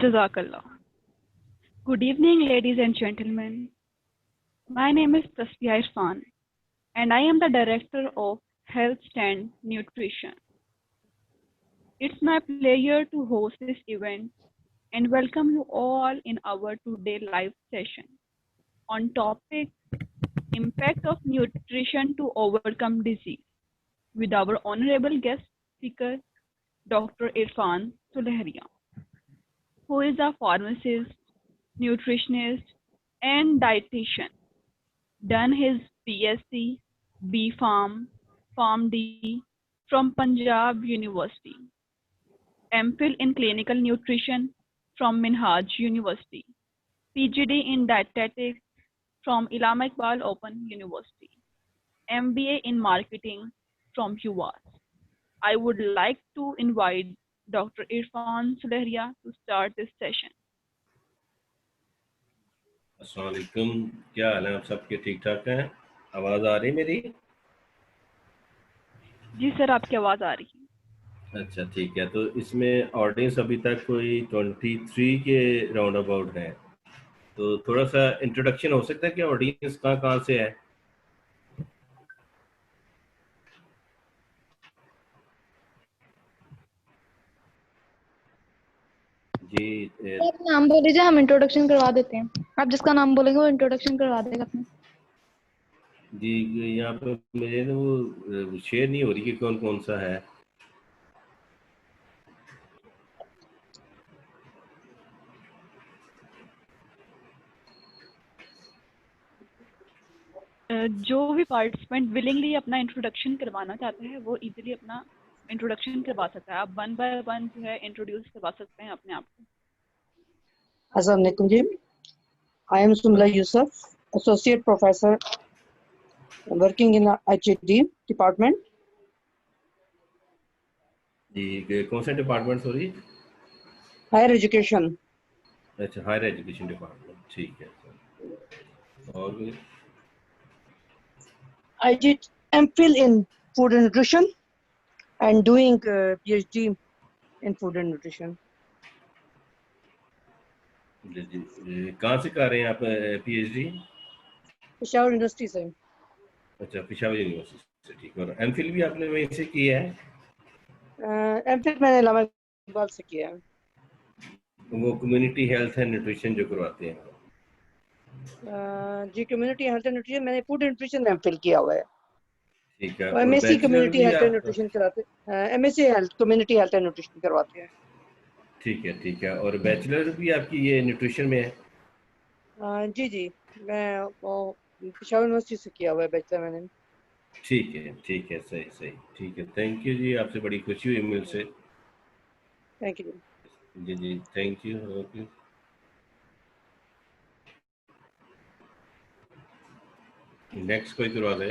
Jazakallah. Good evening, ladies and gentlemen. My name is Tasfiya Irfan, and I am the Director of Health and Nutrition. It's my pleasure to host this event and welcome you all in our today live session on topic Impact of Nutrition to Overcome Disease with our honorable guest speaker, Dr. Irfan Sulehria, who is a pharmacist, nutritionist, and dietitian. Done his BSc, B.Pharm, PharmD from Punjab University, MPhil in Clinical Nutrition from Minhaj University, PGD in Dietetics from Allama Iqbal Open University, MBA in Marketing from UAS. I would like to invite Dr. Irfan Sulehria to start this session. अस्सलाम वालेकुम, क्या हाल है आप सबके? ठीक ठाक हैं? आवाज़ आ रही मेरी? जी सर, आपकी आवाज़ आ रही है। अच्छा ठीक है, तो इसमें ऑडियंस अभी तक कोई 23 के राउंड अबाउट है, तो थोड़ा सा इंट्रोडक्शन हो सकता है कि ऑडियंस कहाँ से है? जी आप नाम बोल दीजिए, हम इंट्रोडक्शन करवा देते हैं। आप जिसका नाम बोलेंगे वो इंट्रोडक्शन करवा देगा अपना। जी यहाँ पे मुझे ना वो शेयर नहीं हो रही कि कौन कौन सा है। जो भी पार्टिसिपेंट विलिंगली अपना इंट्रोडक्शन करवाना चाहता है वो इजीली अपना इंट्रोडक्शन करवा सकता है। आप वन बाय वन जो है इंट्रोड्यूस करवा सकते हैं अपने आप को। अस्सलाम वालेकुम जी, I am Sumla Yusuf, associate professor working in HED department. जी कौन सा डिपार्टमेंट? Sorry, higher education. अच्छा, हायर एजुकेशन डिपार्टमेंट, ठीक है। और I did MPhil in food and nutrition and doing PhD in food and nutrition. जी कहाँ से कर रहे हैं आप PhD? पेशावर यूनिवर्सिटी से। अच्छा, पेशावर यूनिवर्सिटी से, ठीक है। और एमफिल भी आपने वहीं से किया है? MPhil मैंने अल्लामा इकबाल से किया है। वो कम्युनिटी हेल्थ एंड न्यूट्रिशन जो करवाते हैं। जी कम्युनिटी हेल्थ एंड न्यूट्रिशन, मैंने फूड एंड न्यूट्रिशन MPhil किया हुआ है। ठीक है, और एमएससी बैचलर कम्युनिटी भी हेल्थ एंड आपका? न्यूट्रिशन कराते हैं, MSc health community health and nutrition करवाते हैं। ठीक है, और बैचलर भी आपकी ये न्यूट्रिशन में है? जी जी, मैं वो पेशावर यूनिवर्सिटी से किया हुआ है बैचलर मैंने। ठीक है, सही सही, ठीक है, थैंक यू जी, आपसे बड़ी खुशी हुई मिल से। Thank you. जी, थैंक यू, ओके। नेक्स्ट कोई करवा दे।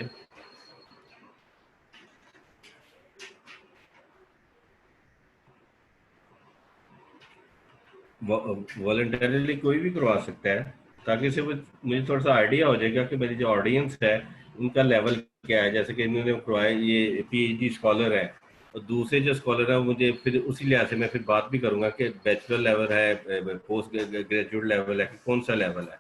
वॉलंटरली कोई भी करवा सकता है, ताकि से मुझे थोड़ा सा आइडिया हो जाएगा कि मेरी जो ऑडियंस है उनका लेवल क्या है। जैसे कि इन्होंने करवाया, ये पीएचडी स्कॉलर है, और दूसरे जो स्कॉलर है मुझे फिर उसी लिहाज से मैं फिर बात भी करूंगा कि बैचलर लेवल है, पोस्ट ग्रेजुएट लेवल है, कि कौन सा लेवल है।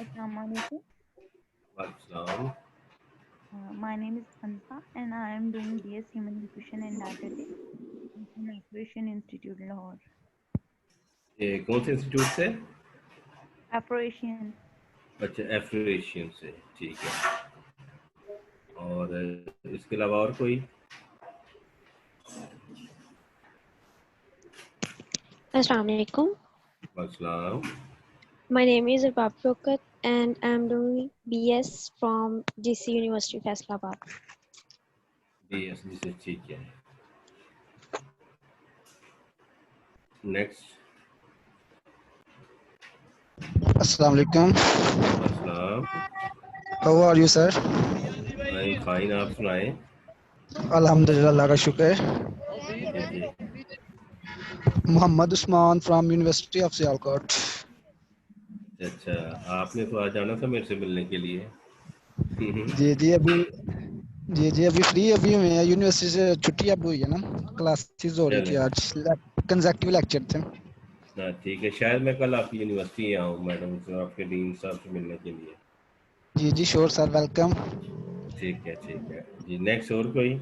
Assalamualaikum. वालेकुम। My name is Ansa and I am doing BS Human Nutrition and Dietetics in Afro-Asian Institute, Lahore. ये कौन से इंस्टीट्यूट से? Afro-Asian. अच्छा, एफ्रो-एशियन से, ठीक है। और इसके अलावा और कोई? Assalamualaikum. वालेकुम। My name is Arbab Shaukat and I'm doing BS from GC University, Faisalabad. BS से, ठीक है। नेक्स्ट। Assalamu alaikum. अस्सलाम। How are you, sir? I am fine, आप सुनाएं। Alhamdulillah, Allah का शुक्र। जी। Mohammad Usman from University of Sialkot. अच्छा, आपने तो आज आना था मेरे से मिलने के लिए। जी अभी फ्री अभी मैं यूनिवर्सिटी से छुट्टी अब हुई है ना, क्लासेस हो रही थी, आज कंसेक्टिव लेक्चर थे। हाँ, ठीक है, शायद मैं कल आपकी यूनिवर्सिटी आऊँ मैडम से, आपके डीन साहब से मिलने के लिए। जी श्योर सर, वेलकम। ठीक है जी। नेक्स्ट और कोई?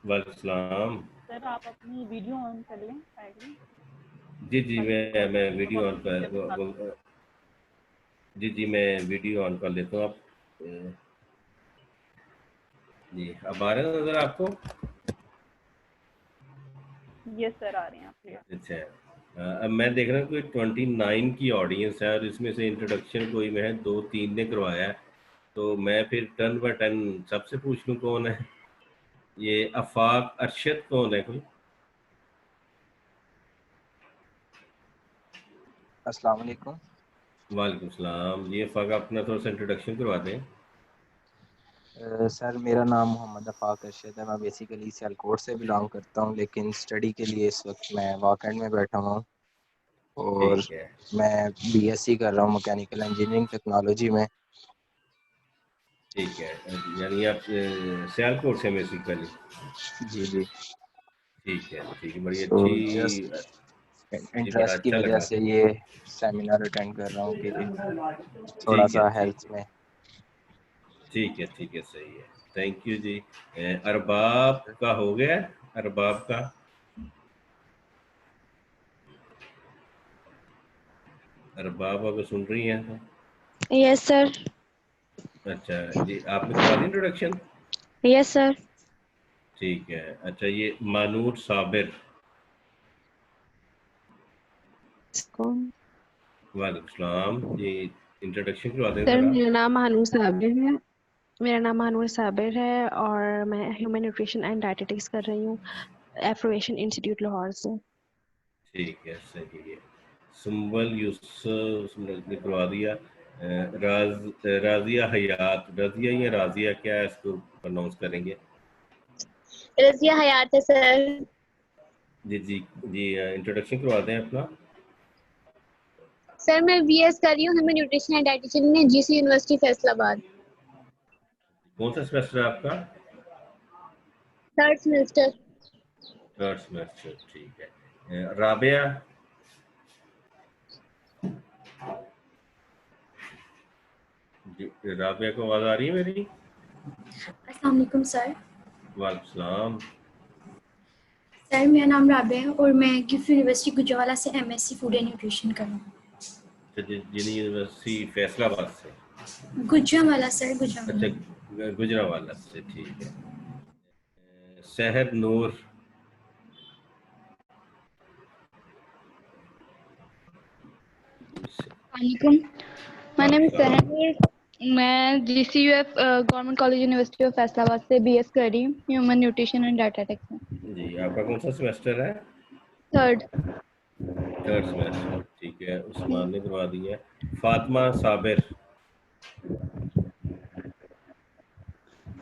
वालेकुम। सर आप अपनी वीडियो ऑन कर लें काइंडली। जी, मैं वीडियो ऑन कर, जी मैं वीडियो ऑन कर लेता हूँ। आप जी, अब आ रहे हैं नजर आपको? यस सर, आ रहे हैं आप। अच्छा, अब मैं देख रहा हूँ कोई 29 की ऑडियंस है, और इसमें से इंट्रोडक्शन कोई मैं 2-3 ने करवाया है, तो मैं फिर 10 बाय 10 सबसे पूछ लूँ कौन है। ये अफाक अरशद कौन है कोई? अस्सलाम वालेकुम। वालेकुम सलाम। ये अफाक, अपना थोड़ा सा इंट्रोडक्शन करवा दें। सर मेरा नाम मोहम्मद अफाक अरशद है। मैं बेसिकली सियालकोट से बिलोंग करता हूँ, लेकिन स्टडी के लिए इस वक्त मैं वाकंड में बैठा हुआ हूँ और ठीक है, मैं बीएससी कर रहा हूँ मैकेनिकल इंजीनियरिंग टेक्नोलॉजी में। ठीक है, यानी आप सियालकोट से बेसिकली? जी। ठीक है, बड़ी सो अच्छी। जस्ट जी, बड़ा इंटरेस्ट की अच्छा वजह लगा। से ये सेमिनार अटेंड कर रहा हूँ कि थोड़ा ठीक सा है, हेल्थ में। ठीक है, सही है, थैंक यू जी। अरबाब का हो गया? अरबाब का? अरबाब अगर सुन रही हैं तो? Yes, sir. अच्छा जी, आपने करवा दी इंट्रोडक्शन? Yes, sir. ठीक है। अच्छा, ये मानूर साबिर। कौन? वालेकुम सलाम जी, इंट्रोडक्शन करवा दें सर जरा। मेरा नाम हानूर साबिर है और मैं ह्यूमन न्यूट्रिशन एंड डाइटेटिक्स कर रही हूँ एफ्रो-एशियन इंस्टीट्यूट लाहौर से। ठीक है, सही है। सुंबल यूसुफ ने करवा दिया। राजिया हयात, रजिया या राजिया, क्या है इसको प्रोनाउंस करेंगे? रजिया हयात है सर। जी, इंट्रोडक्शन करवा दें अपना। सर मैं बीएस कर रही हूँ ह्यूमन न्यूट्रिशन एंड डाइटिशियन में जीसी यूनिवर्सिटी फैसलाबाद। कौन सा सेमेस्टर है आपका? 3rd semester. थर्ड सेमेस्टर, ठीक है। राबिया? राबिया को आवाज आ रही है मेरी? अस्सलाम वालेकुम सर। वालेकुम सलाम। सर मेरा नाम राबिया है और मैं गिफ्ट यूनिवर्सिटी गुजरावाला से एमएससी फूड एंड न्यूट्रिशन कर रहा हूँ। जिनी यूनिवर्सिटी फैसलाबाद से? गुजरावाला सर, गुजरावाला। अच्छा, गुजरावाला से, ठीक है। सहर नूर? वालेकुम, माय नेम इज सहर। मैं GCUF government college university of Faisalabad से बीएस कर रही हूँ ह्यूमन न्यूट्रिशन एंड डायटेटिक्स में। जी, आपका कौन सा सेमेस्टर है? थर्ड सेमेस्टर, ठीक है। उस्मान ने करवा दिया। फातिमा साबिर?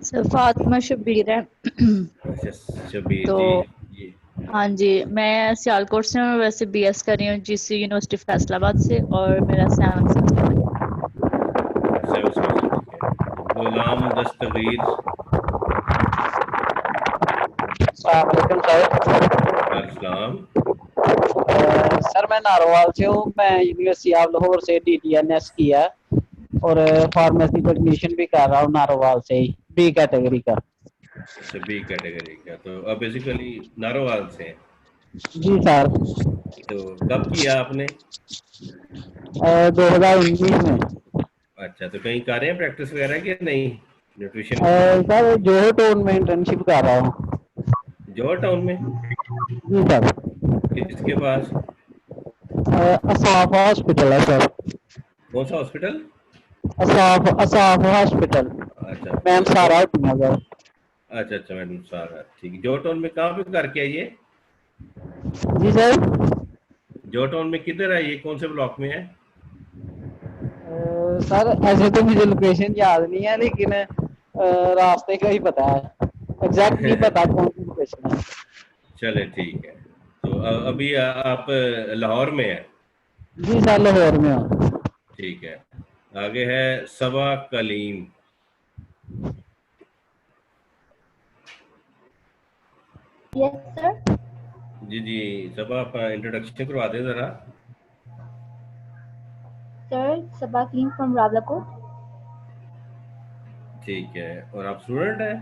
सर फातिमा शब्बीर है। अच्छा, शबीर तो जी। हाँ जी, मैं सियालकोट से हूँ, वैसे बीएस कर रही हूँ जीसी यूनिवर्सिटी फैसलाबाद से और मेरा 7 सेमेस्टर है। गुलाम दस्तगीर? अस्सलाम। सर मैं नारोवाल से हूँ। मैं यूनिवर्सिटी ऑफ लाहौर से डीटीएनएस किया और फार्मेसी टेक्नीशियन भी कर रहा हूँ नारोवाल से ही, बी कैटेगरी का। अच्छा, बी कैटेगरी का। तो अब बेसिकली नारोवाल से हैं? जी सर। तो कब किया आपने? 2019 में। अच्छा, तो कहीं कर रहे हैं प्रैक्टिस वगैरह कि नहीं न्यूट्रिशन की? सर जोहो टाउन में इंटर्नशिप कर रहा हूँ। जोहर टाउन में? जी सर। किसके पास? असाफ हॉस्पिटल है सर। कौन सा हॉस्पिटल? असाफ हॉस्पिटल। अच्छा, मैम सारा नगर। अच्छा अच्छा, मैडम सारा, ठीक। जोहर टाउन में कहाँ पे करके है ये? जी सर। जोहर टाउन में किधर है ये, कौन से ब्लॉक में है? सर ऐसे तो मुझे लोकेशन याद नहीं है, लेकिन रास्ते का ही पता है, एग्जैक्ट नहीं पता कौन सी लोकेशन है। चले, ठीक है। तो अभी आप लाहौर में हैं? जी सर, लाहौर में हूँ। ठीक है। आगे है सबा कलीम। Yes sir. जी जी, सबा आप इंट्रोडक्शन करवा दें जरा। Sir Saba Kaleem from Rawalakot. ठीक है। और आप स्टूडेंट हैं?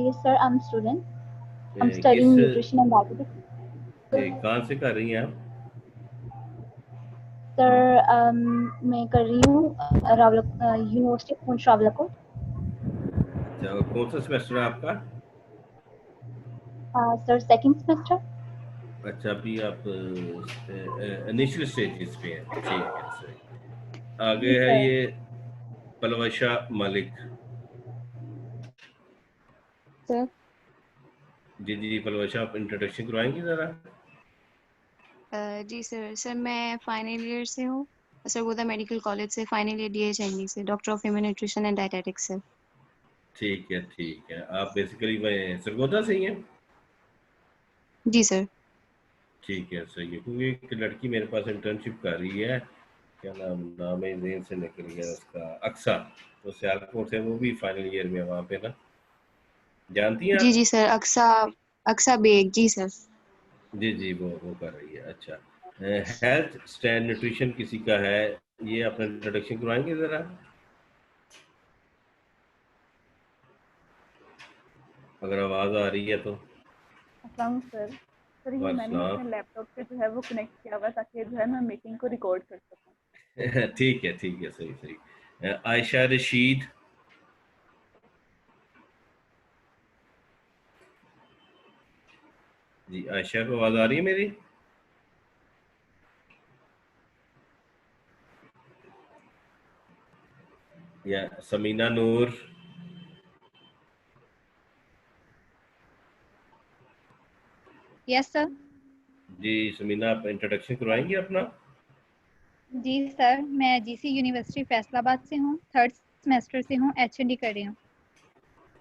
Yes sir, I am student. I am kiss studying nutrition and dietetics. कहाँ से कर रही हैं आप? सर मैं कर रही हूँ यूनिवर्सिटी ऑफ पूंछ रावलाकोट। अच्छा, और कौन सा सेमेस्टर है आपका? Sir second semester. अच्छा, अभी आप इनिशियल स्टेजेस पे हैं, ठीक है, सही। आगे है ये पलवशा मलिक। सर जी जी, पलवशा आप इंट्रोडक्शन करवाएंगी जरा? जी सर। सर मैं फाइनल ईयर से हूँ, सरगोदा मेडिकल कॉलेज से, फाइनल ईयर डीएचएनडी से, doctor of human nutrition and dietetics से। ठीक है, ठीक है। आप बेसिकली सरगोदा से ही हैं? जी सर। ठीक है, सही है। क्योंकि एक लड़की मेरे पास इंटर्नशिप कर रही है, क्या नाम नाम है, जेन से निकल गया उसका, अक्सा। तो सियालकोट से, वो भी फाइनल ईयर में वहाँ पे ना, जानती हैं जी आप? जी सर, अक्सा अक्सा बेग। जी सर। जी जी, वो कर रही है। अच्छा, हेल्थ स्टैंड न्यूट्रिशन किसी का है, ये अपना इंट्रोडक्शन करवाएंगे जरा? अगर आवाज आ रही है तो। अस्सलाम सर। सर ये मैंने अपने लैपटॉप से जो है वो कनेक्ट किया हुआ है ताकि जो है मैं मीटिंग को रिकॉर्ड कर सकूं। ठीक है, ठीक है, सही सही। आयशा रशीद? जी, आयशा को आवाज आ रही है मेरी? या समीना नूर? Yes sir. जी समीना, आप इंट्रोडक्शन करवाएंगे अपना? जी सर, मैं जीसी यूनिवर्सिटी फैसलाबाद से हूँ, थर्ड सेमेस्टर से हूँ, एचएनडी कर रही हूँ।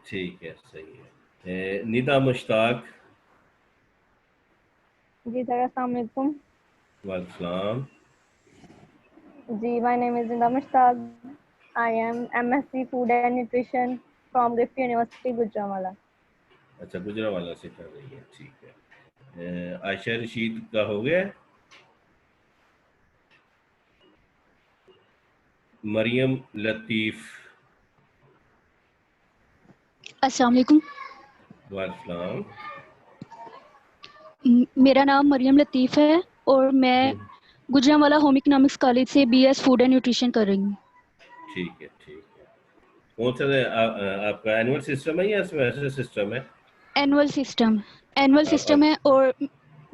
ठीक है, सही है। निदा मुश्ताक? जी सर, अस्सलाम वालेकुम। वालेकुम। जी, my name is Nida Mushtaq. I am MSc Food and Nutrition from GIFT University, Gujranwala. अच्छा, गुजरांवाला से कर रही है, ठीक है। आयशा रशीद का हो गया? मरियम लतीफ़। अस्सलाम वालेकुम। वालेकुम। मेरा नाम मरियम लतीफ़ है और मैं गुजरांवाला होम इकोनॉमिक्स कॉलेज से बीएस फूड एंड न्यूट्रिशन कर रही हूँ। ठीक है, ठीक है। कौन सा आपका एनुअल सिस्टम है या सेमेस्टर सिस्टम है? एनुअल सिस्टम है और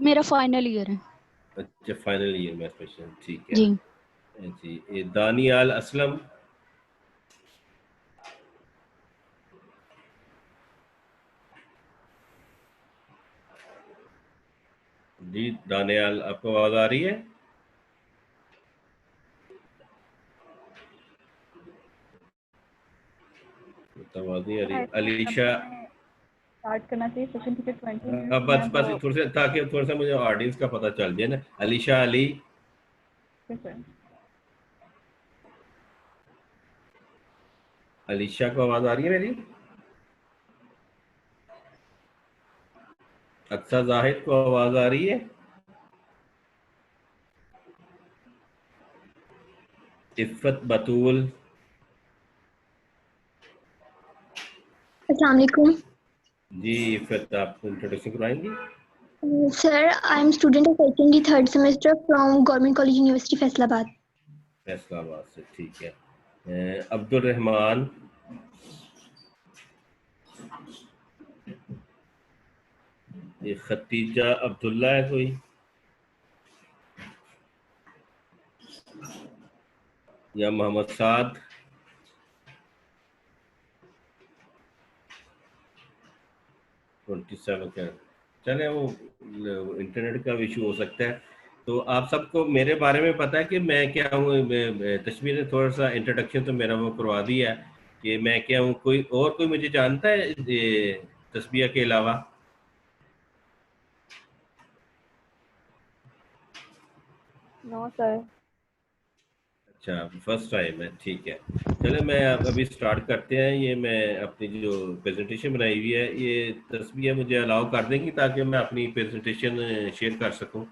मेरा फाइनल ईयर है। अच्छा, फाइनल ईयर में स्पेशल, ठीक है जी। जी। दानियाल असलम। जी दानियाल, आपको आवाज आ रही है? आवाज नहीं आ रही। अलीशा स्टार्ट करना चाहिए सेशन क्योंकि 20 बस मिनट्स बस थोड़ा सा, ताकि थोड़ा सा मुझे ऑडियंस का पता चल जाए ना। अलीशा अली। अलीशा को आवाज आ रही है मेरी? अक्सा जाहिद को आवाज आ रही है? इफ़त बतूल। अस्सलाम वालेकुम। जी इफ़त, आप इंट्रोडक्शन करवाएंगी? Sir, I am student of HND third semester from government college university Faisalabad. Faisalabad से, ठीक है। अब्दुल रहमान। ये खतीजा अब्दुल्ला है कोई? या मोहम्मद साद? का चले, वो इंटरनेट का इशू हो सकता है। तो आप सबको मेरे बारे में पता है कि मैं क्या हूँ। तस्वीर ने थोड़ा सा इंट्रोडक्शन तो मेरा वो करवा दिया है कि मैं क्या हूँ। कोई मुझे जानता है तस्वीर के अलावा? No sir. अच्छा, फर्स्ट टाइम है, ठीक है। चले, मैं अभी स्टार्ट करते हैं। ये मैं अपनी जो प्रेजेंटेशन बनाई हुई है, ये तस्वीर मुझे अलाउ कर देंगी ताकि मैं अपनी प्रेजेंटेशन शेयर कर सकूं?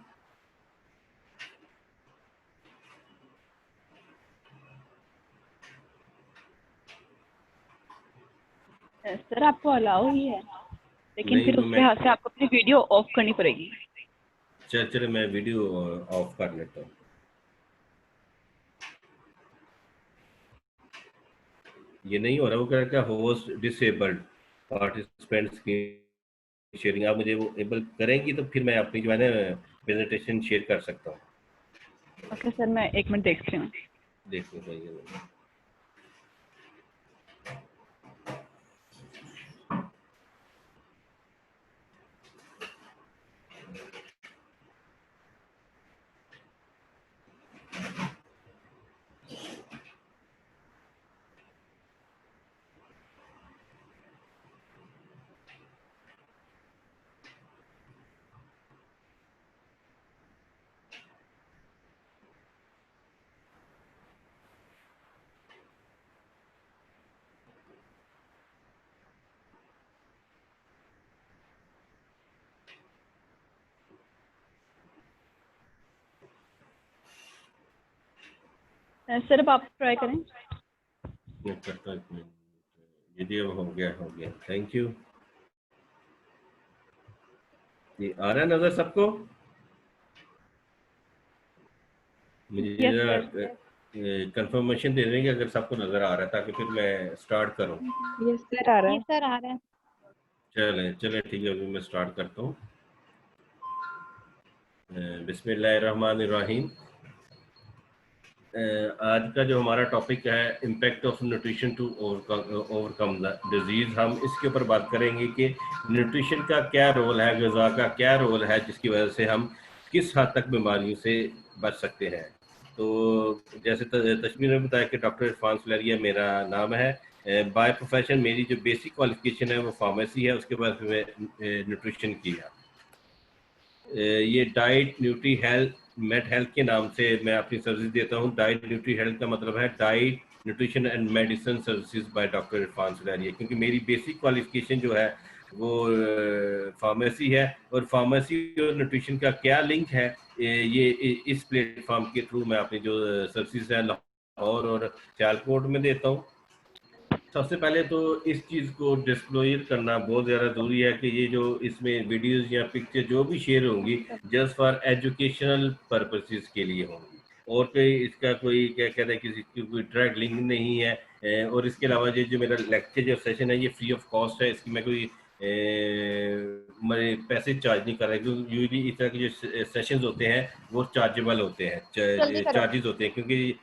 सर आपको अलाउ ही है, लेकिन नहीं, फिर तो उसके मैं हाथ से आपको अपनी वीडियो ऑफ करनी पड़ेगी। चले मैं वीडियो ऑफ कर लेता हूँ। ये नहीं हो रहा, वो कह रहा है होस्ट डिसेबल्ड पार्टिसिपेंट्स की शेयरिंग। आप मुझे वो एबल करेंगी तो फिर मैं अपनी जो है ना प्रेजेंटेशन शेयर कर सकता हूँ। ओके सर, मैं 1 मिनट देखती हूँ। देखो भाई, सर अब आप ट्राई करें। मैं करता हूँ, 1 मिनट। वीडियो हो गया। Thank you. ये आ रहा है नजर सबको? मुझे कंफर्मेशन दे देंगे अगर सबको नजर आ रहा है, ताकि फिर मैं स्टार्ट करूं। यस सर आ रहा है। सर आ रहा है। चले ठीक है, अभी मैं स्टार्ट करता हूँ। बिस्मिल्लाहिर्रहमानिर्रहीम। आज का जो हमारा टॉपिक है impact of nutrition to overcome the disease, हम इसके ऊपर बात करेंगे कि न्यूट्रिशन का क्या रोल है, ग़िज़ा का क्या रोल है, जिसकी वजह से हम किस हद तक बीमारियों से बच सकते हैं। तो जैसे तशमीर ने बताया कि डॉक्टर इरफान सुलेरिया मेरा नाम है। बाय प्रोफेशन मेरी जो बेसिक क्वालिफिकेशन है वो फार्मेसी है, उसके बाद मैं न्यूट्रिशन किया। ये diet nutri health made health के नाम से मैं अपनी सर्विस देता हूँ। डाइट न्यूट्री हेल्थ का मतलब है diet nutrition and medicine services by doctor Irfan Suleria, क्योंकि मेरी बेसिक क्वालिफिकेशन जो है वो फार्मेसी है, और फार्मेसी और न्यूट्रिशन का क्या लिंक है, ये इस प्लेटफॉर्म के थ्रू मैं अपनी जो सर्विसेज है लाहौर और सियालकोट में देता हूँ। सबसे पहले तो इस चीज़ को डिस्क्लोजर करना बहुत ज़्यादा ज़रूरी है कि ये जो इसमें वीडियोस या पिक्चर जो भी शेयर होंगी जस्ट फॉर एजुकेशनल पर्पसेस के लिए होंगी, और कोई इसका कोई क्या कहते हैं किसी की कोई डायरेक्ट लिंक नहीं है। और इसके अलावा ये जो मेरा लेक्चर जो सेशन है ये फ्री ऑफ कॉस्ट है, इसकी मैं कोई मैं पैसे चार्ज नहीं कर रहा, क्योंकि यूजली इस तरह के जो सेशंस होते हैं वो चार्जेबल होते हैं, चार्जेस होते हैं, क्योंकि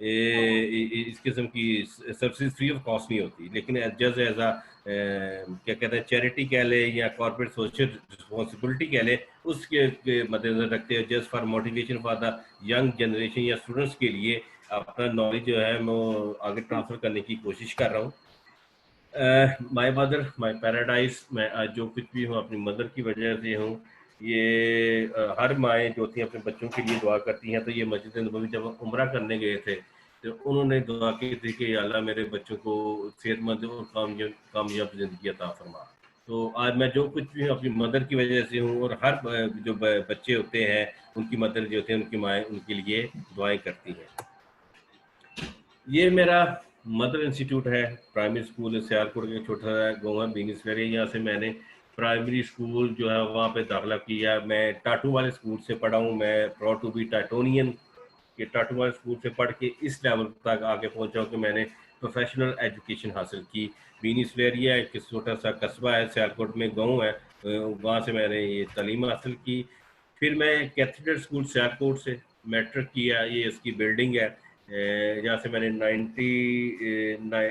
इस किस्म की सर्विसेज फ्री ऑफ कॉस्ट नहीं होती। लेकिन जस्ट एज अ क्या कहते हैं चैरिटी कह ले या कॉर्पोरेट सोशल रिस्पॉन्सिबिलिटी कह ले, उसके मद्देनजर रखते हैं just for motivation for the young generation या स्टूडेंट्स के लिए अपना नॉलेज जो है मैं आगे ट्रांसफर करने की कोशिश कर रहा हूँ। माय मदर माय पैराडाइज, मैं आज जो कुछ भी हूँ अपनी मदर की वजह से हूँ। ये हर माएँ जो होती हैं अपने बच्चों के लिए दुआ करती हैं, तो ये मस्जिद नबवी जब उम्रा करने गए थे तो उन्होंने दुआ की थी कि अल्लाह मेरे बच्चों को सेहतमंद और कामयाब ज़िंदगी अता फरमा। तो आज मैं जो कुछ भी हूँ अपनी मदर की वजह से हूँ, और हर जो बच्चे होते हैं उनकी मदर जो होते हैं उनकी माएँ उनके लिए दुआएं करती हैं। ये मेरा मदर इंस्टीट्यूट है, प्राइमरी स्कूल सियालकोट का छोटा सा गाँव है बीनीसवेरी। यहाँ से मैंने प्राइमरी स्कूल जो है वहाँ पे दाखिला किया। मैं टाटू वाले स्कूल से पढ़ा हूँ, मैं प्राउड टू बी टाटोनियन के टाटू वाले स्कूल से पढ़ के इस लेवल तक आगे पहुँचा हूँ कि मैंने प्रोफेशनल एजुकेशन हासिल की। बीनीसवेरिया एक छोटा सा कस्बा है, सियालकोट में गाँव है, वहाँ से मैंने ये तालीम हासिल की। फिर मैं कैथेड्रल स्कूल सियालकोट से मैट्रिक किया, ये इसकी बिल्डिंग है, जहाँ से मैंने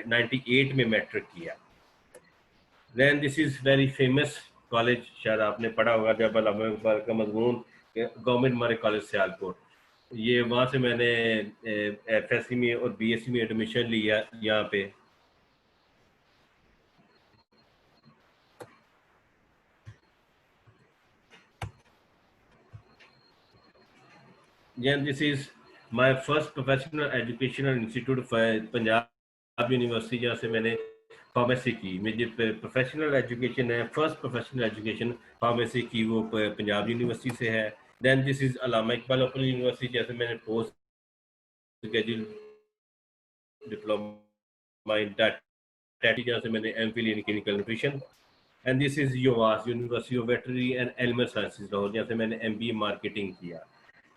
98 में मैट्रिक किया। Then this is very famous college, शायद आपने पढ़ा होगा, जब अल्लामा इकबाल का मजमून गवर्नमेंट मरे कॉलेज सियालकोट। ये वहाँ से मैंने FSc में और BSc में एडमिशन लिया यहाँ पे। Then this is my first professional educational institute Punjab university, जहाँ से मैंने फार्मेसी की। मेरी प्रोफेशनल एजुकेशन है, फर्स्ट प्रोफेशनल एजुकेशन फार्मेसी की वो पंजाब यूनिवर्सिटी से है। Then this is Allama Iqbal open university, जैसे मैंने पोस्ट ग्रेजुएट डिप्लोमा इन टैटी, जहाँ से मैंने MPhil in clinical nutrition. And this is UVAS university of veterinary and animal sciences Lahore, जहाँ से मैंने MBA मार्केटिंग किया।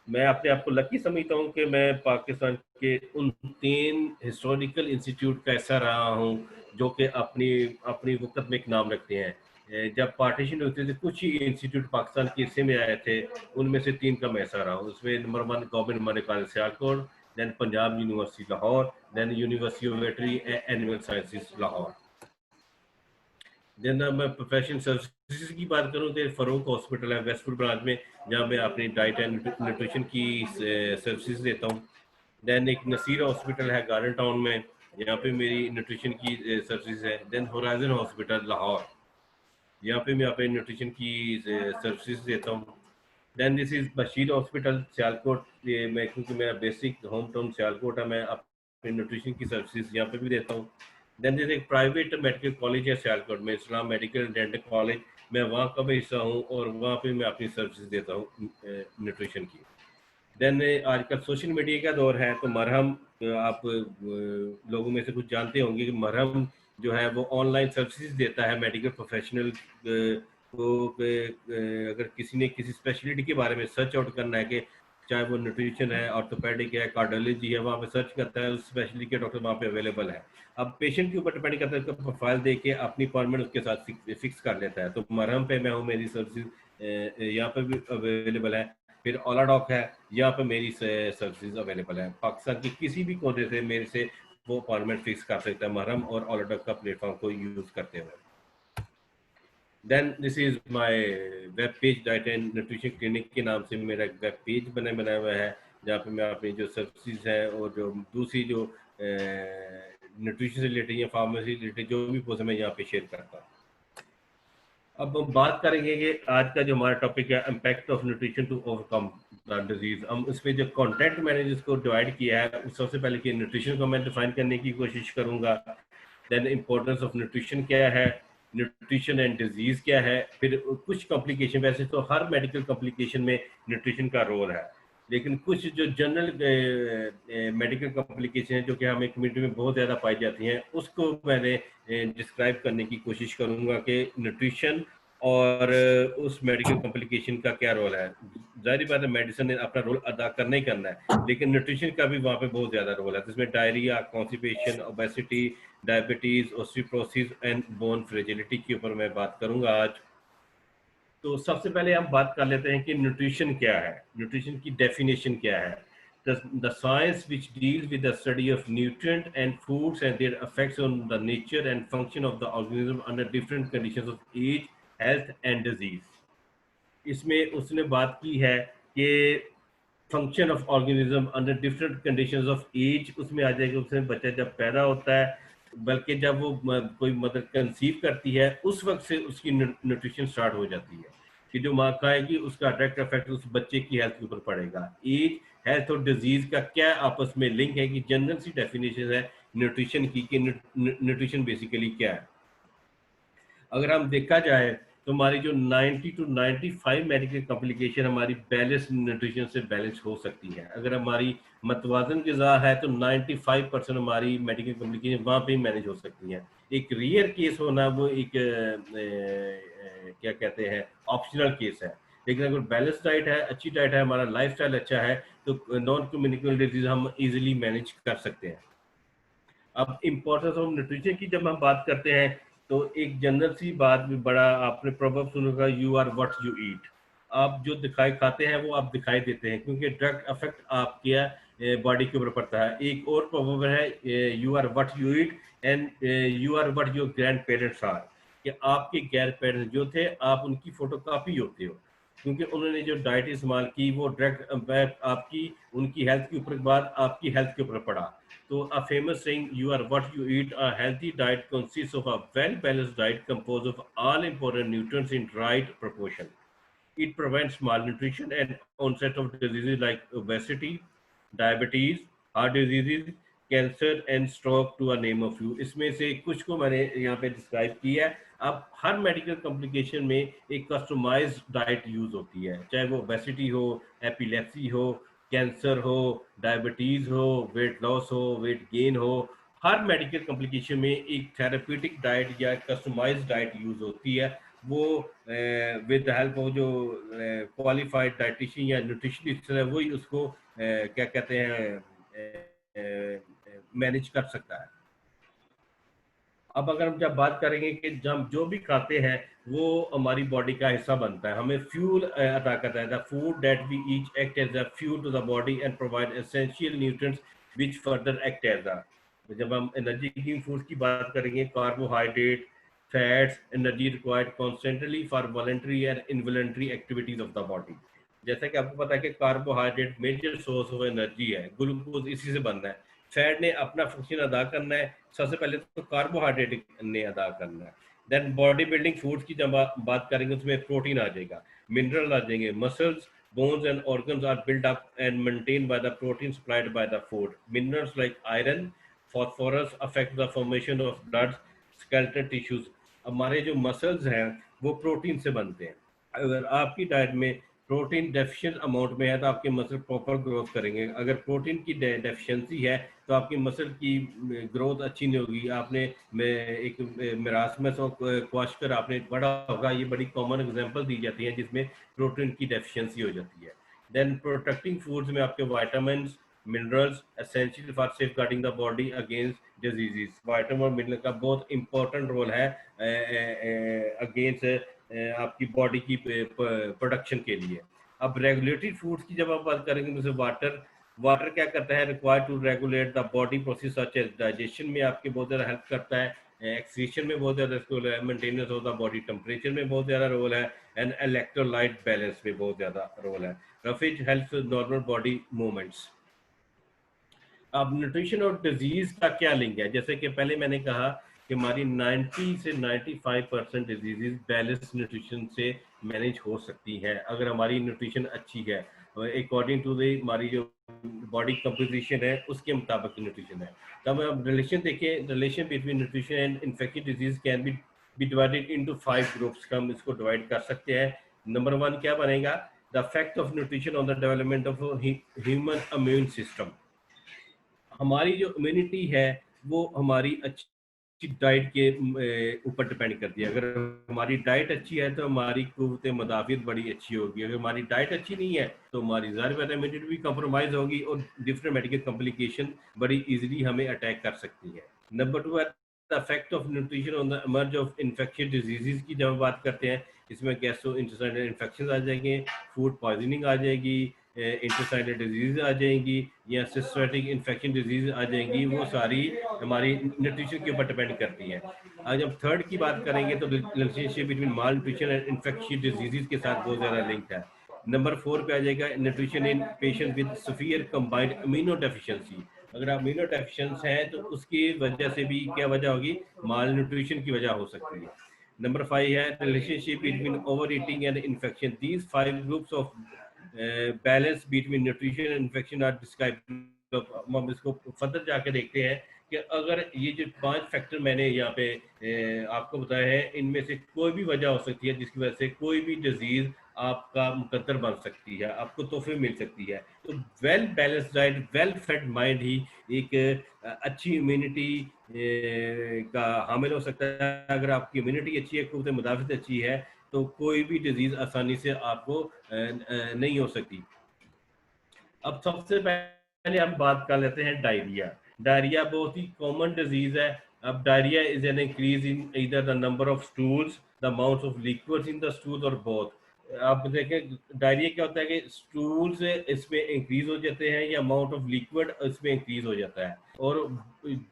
मैं अपने आप को लकी समझता हूँ कि मैं पाकिस्तान के उन 3 हिस्टोरिकल इंस्टीट्यूट का ऐसा रहा हूँ जो कि अपनी वक्त में एक नाम रखते हैं। जब पार्टीशन होते थे कुछ ही इंस्टीट्यूट पाकिस्तान के हिस्से में आए थे, उनमें से 3 का मैं ऐसा रहा हूँ। उसमें number 1 government Murray college Sialkot, then Punjab university Lahore, then university of veterinary and animal sciences Lahore. Then मैं प्रोफेशनल सर्विसेज की बात करूँ तो फरूक हॉस्पिटल है वेस्टपुर ब्रांच में, जहाँ मैं अपनी डाइट एंड न्यूट्रिशन की सर्विसेज देता हूँ। देन एक नसीर हॉस्पिटल है गार्डन टाउन में, यहाँ पे मेरी न्यूट्रिशन की सर्विसेज है। देन होराइजन हॉस्पिटल लाहौर, यहाँ पे मैं अपने न्यूट्रिशन की सर्विसेज देता हूँ। Then this is Bashir hospital Sialkot, ये मैं क्योंकि मेरा बेसिक होम टाउन सियालकोट है, मैं अपने न्यूट्रिशन की सर्विसेज यहाँ पे भी देता हूँ। देन दिस एक प्राइवेट मेडिकल कॉलेज है सियालकोट में, इस्लाम मेडिकल डेंटल कॉलेज, मैं वहाँ का भी हिस्सा हूँ और वहाँ पे मैं अपनी सर्विसेज देता हूँ न्यूट्रिशन की। देन आजकल सोशल मीडिया का दौर है, तो मरहम आप लोगों में से कुछ जानते होंगे कि मरहम जो है वो ऑनलाइन सर्विसेज देता है मेडिकल प्रोफेशनल को। अगर किसी ने किसी स्पेशलिटी के बारे में सर्च आउट करना है कि चाहे वो न्यूट्रिशन है, ऑर्थोपेडिक है, कार्डियोलॉजी है, वहाँ पे सर्च करता है, उस स्पेशलिटी के डॉक्टर वहाँ पे अवेलेबल है। अब पेशेंट के ऊपर डिपेंड करता है, उसका प्रोफाइल देख के अपनी अपॉइंटमेंट उसके साथ फिक्स कर लेता है। तो मरहम पे मैं हूँ, मेरी सर्विसेज यहाँ पे भी अवेलेबल है। फिर ओलाडॉक है, यहाँ पे मेरी सर्विसेज अवेलेबल है। पाकिस्तान के किसी भी कोने से मेरे से वो अपॉइंटमेंट फिक्स कर सकता है मरहम और ओलाडॉक का प्लेटफॉर्म को यूज करते हुए। Then this is my web page, diet and nutrition clinic के नाम से मेरा एक वेब पेज बनाया हुआ है, जहाँ पे मैं अपनी जो सर्विसेज हैं और जो दूसरी जो न्यूट्रिशन से रिलेटेड या फार्मेसी रिलेटेड जो भी पोस्ट मैं यहाँ पे शेयर करता हूँ। अब हम बात करेंगे कि आज का जो हमारा टॉपिक है impact of nutrition to overcome the disease. हम इसमें जो कंटेंट मैंने जिसको डिवाइड किया है, सबसे पहले कि न्यूट्रिशन को मैं डिफाइन करने की कोशिश करूँगा। देन इम्पोर्टेंस ऑफ न्यूट्रिशन क्या है, न्यूट्रिशन एंड डिजीज क्या है, फिर कुछ कॉम्प्लिकेशन, वैसे तो हर मेडिकल कॉम्प्लिकेशन में न्यूट्रिशन का रोल है, लेकिन कुछ जो जनरल मेडिकल कॉम्प्लिकेशन है जो कि हमें कम्युनिटी में बहुत ज़्यादा पाई जाती हैं, उसको मैंने डिस्क्राइब करने की कोशिश करूँगा कि न्यूट्रिशन और उस मेडिकल कॉम्प्लिकेशन का क्या रोल है। जाहिर बात है मेडिसिन ने अपना रोल अदा करना ही करना है, लेकिन न्यूट्रिशन का भी वहाँ पे बहुत ज़्यादा रोल है, जिसमें diarrhoea, constipation, obesity, diabetes, osteoporosis and bone fragility के ऊपर मैं बात करूँगा आज। तो सबसे पहले हम बात कर लेते हैं कि न्यूट्रिशन क्या है, न्यूट्रिशन की डेफिनेशन क्या है। The science which deals with the study of nutrient and foods and their effects on the nature and function of the organism under different conditions of age, health and disease. इसमें उसने बात की है कि function of organism under different conditions of age, उसमें आ जाएगा उसमें बच्चा जब पैदा होता है, बल्कि जब वो कोई मदर कंसीव करती है उस वक्त से उसकी न्यूट्रिशन स्टार्ट हो जाती है कि जो माँ खाएगी उसका डायरेक्ट इफेक्ट उस बच्चे की हेल्थ के ऊपर पड़ेगा। एज, हेल्थ और डिजीज का क्या आपस में लिंक है कि जनरल सी डेफिनेशन है न्यूट्रिशन की कि न्यूट्रिशन बेसिकली क्या है। अगर हम देखा जाए तो हमारी जो 90 to 95 मेडिकल कॉम्प्लिकेशन हमारी बैलेंस न्यूट्रिशन से बैलेंस हो सकती है। अगर हमारी मतवाजन ग़िज़ा है तो 95% हमारी मेडिकल कॉम्प्लिकेशन वहाँ पे ही मैनेज हो सकती हैं। एक रेयर केस होना वो एक क्या कहते हैं ऑप्शनल केस है, लेकिन अगर बैलेंस डाइट है, अच्छी डाइट है, हमारा लाइफस्टाइल अच्छा है तो नॉन कम्युनिकेबल डिजीज हम इजीली मैनेज कर सकते हैं। अब इम्पोर्टेंस ऑफ न्यूट्रिशन की जब हम बात करते हैं तो एक जनरल सी बात भी बड़ा आपने प्रोवर्ब सुना होगा, you are what you eat. आप जो दिखाई खाते हैं वो आप दिखाई देते हैं, क्योंकि डायरेक्ट इफेक्ट आपके बॉडी के ऊपर पड़ता है। एक और प्रोवर्ब है, you are what you eat and you are what your grandparents are, कि आपके ग्रैंड पेरेंट्स जो थे आप उनकी फोटोकॉपी होते हो, क्योंकि उन्होंने जो डाइट इस्तेमाल की वो डायरेक्ट इम्पैक्ट आपकी उनकी हेल्थ के ऊपर बाद आपकी हेल्थ के ऊपर पड़ा। So a famous saying, you are what you eat. A healthy diet consists of a well-balanced diet composed of all important nutrients in right proportion. It prevents malnutrition and onset of diseases like obesity, diabetes, heart diseases, cancer and stroke to a name a few. इसमें से कुछ को मैंने यहाँ पे describe किया है। अब हर मेडिकल कॉम्प्लिकेशन में एक कस्टमाइज्ड डाइट यूज होती है, चाहे वो ओबेसिटी हो, एपिलेप्सी हो, कैंसर हो, डायबिटीज हो, वेट लॉस हो, वेट गेन हो, हर मेडिकल कॉम्प्लिकेशन में एक थेरेप्यूटिक डाइट या कस्टमाइज्ड डाइट यूज होती है। वो विद द हेल्प ऑफ जो क्वालिफाइड डाइटिशियन या न्यूट्रिशनिस्ट है वही उसको क्या कहते हैं मैनेज कर सकता है। अब अगर हम जब बात करेंगे कि हम जो भी खाते हैं वो हमारी बॉडी का हिस्सा बनता है, हमें फ्यूल अदा करता है। The food that we eat act as a fuel to the body and provide essential nutrients which further act as a, जब हम एनर्जी गिविंग फूड की बात करेंगे, carbohydrate, fats, energy required constantly for voluntary and involuntary activities of the body. जैसा कि आपको पता है कि carbohydrate major source of energy है, ग्लूकोज इसी से बनता है। फैट ने अपना फंक्शन अदा करना है, सबसे पहले तो कार्बोहाइड्रेट ने अदा करना है। देन बॉडी बिल्डिंग फूड्स की जब बात करेंगे उसमें प्रोटीन आ जाएगा, मिनरल आ जाएंगे, muscles, bones and organs are built up and maintained by the protein supplied by the food. Minerals like iron, phosphorus affect the formation of blood, skeletal tissues. हमारे जो muscles हैं वो प्रोटीन से बनते हैं। अगर आपकी डाइट में प्रोटीन डेफिशिएंट अमाउंट में है तो आपके मसल प्रॉपर ग्रोथ करेंगे। अगर प्रोटीन की डेफिशिएंसी है तो आपकी मसल की ग्रोथ अच्छी नहीं होगी। आपने एक मेरास्मस और क्वाशकर आपने पढ़ा होगा, ये बड़ी कॉमन एग्जांपल दी जाती है जिसमें प्रोटीन की डेफिशिएंसी हो जाती है। देन प्रोटेक्टिंग फूड्स में आपके vitamins, minerals essential for safeguarding the body against diseases. Vitamin और मिनरल का बहुत इंपॉर्टेंट रोल है अगेंस्ट आपकी बॉडी की प्रोडक्शन के लिए। अब रेगुलेटरी फूड्स की जब आप बात करेंगे जैसे वाटर क्या करता है, required to regulate the body process such as digestion में आपके बहुत ज़्यादा हेल्प करता है, एक्सक्रीशन में बहुत ज़्यादा रोल है, maintenance of the body temperature में बहुत ज़्यादा रोल है, एंड इलेक्ट्रोलाइट बैलेंस में बहुत ज़्यादा रोल है। रफिज हेल्प नॉर्मल बॉडी मूवमेंट्स। अब न्यूट्रिशन और डिजीज का क्या लिंक है, जैसे कि पहले मैंने कहा कि हमारी 90 से 95% डिजीजेज बैलेंस न्यूट्रिशन से मैनेज हो सकती है अगर हमारी न्यूट्रिशन अच्छी है, अकॉर्डिंग टू हमारी जो बॉडी कंपोजिशन है उसके मुताबिक न्यूट्रिशन है। तब हम रिलेशन देखें, relation between nutrition and infective disease can be be divided into 5 groups. हम इसको डिवाइड कर सकते हैं। नंबर 1 क्या बनेगा? The effect of nutrition on the development of human immune system. हमारी जो इम्यूनिटी है वो हमारी अच्छी डाइट के ऊपर डिपेंड करती है। अगर हमारी डाइट अच्छी है तो हमारी क़ुव्वत मुदाफ़ियत बड़ी अच्छी होगी। अगर हमारी डाइट अच्छी नहीं है तो हमारी ज़ाहिर बात है इम्यूनिटी भी कंप्रोमाइज़ होगी और डिफरेंट मेडिकल कॉम्प्लिकेशन बड़ी इजीली हमें अटैक कर सकती है। नंबर 2 है the effect of nutrition on the emerge of infectious disease की जब बात करते हैं, इसमें गैस्ट्रोइंटेस्टाइनल इन्फेक्शन आ जाएंगे, फूड पॉइजनिंग आ जाएगी, इंटेस्टाइनल डिजीज आ जाएंगी या सिस्टेमेटिक इन्फेक्शन डिजीज आ जाएंगी। वो सारी हमारी न्यूट्रिशन के ऊपर डिपेंड करती हैं। आज हम थर्ड की बात करेंगे तो relationship between mall nutrition and infectious disease के साथ बहुत ज़्यादा लिंक है। नंबर 4 पे आ जाएगा nutrition in patient with severe combined amino deficiency. अगर आप अमीनो डेफिशिएंस हैं तो उसकी वजह से भी क्या वजह होगी? माल न्यूट्रिशन की वजह हो सकती है। नंबर 5 है relationship between over eating and infection. These 5 groups of balance between nutrition and infection are described. हम इसको फर्दर जाके देखते हैं कि अगर ये जो 5 फैक्टर मैंने यहाँ पे आपको बताया है, इनमें से कोई भी वजह हो सकती है जिसकी वजह से कोई भी डिजीज आपका मुकद्दर बन सकती है, आपको तोहफे मिल सकती है। तो well balanced diet, well fed mind ही एक अच्छी इम्यूनिटी का हामिल हो सकता है। अगर आपकी इम्यूनिटी अच्छी है, क़ुव्वत मुदाफ़ियत अच्छी है, तो कोई भी डिजीज आसानी से आपको नहीं हो सकती। अब सबसे पहले हम बात कर लेते हैं डायरिया। डायरिया बहुत ही कॉमन डिजीज है। अब diarrhoea is an increase in either the number of stools, the amount of liquids in the stool और बोथ। आप देखें डायरिया क्या होता है कि स्टूल्स इसमें इंक्रीज हो जाते हैं या अमाउंट ऑफ लिक्विड इसमें इंक्रीज हो जाता है, और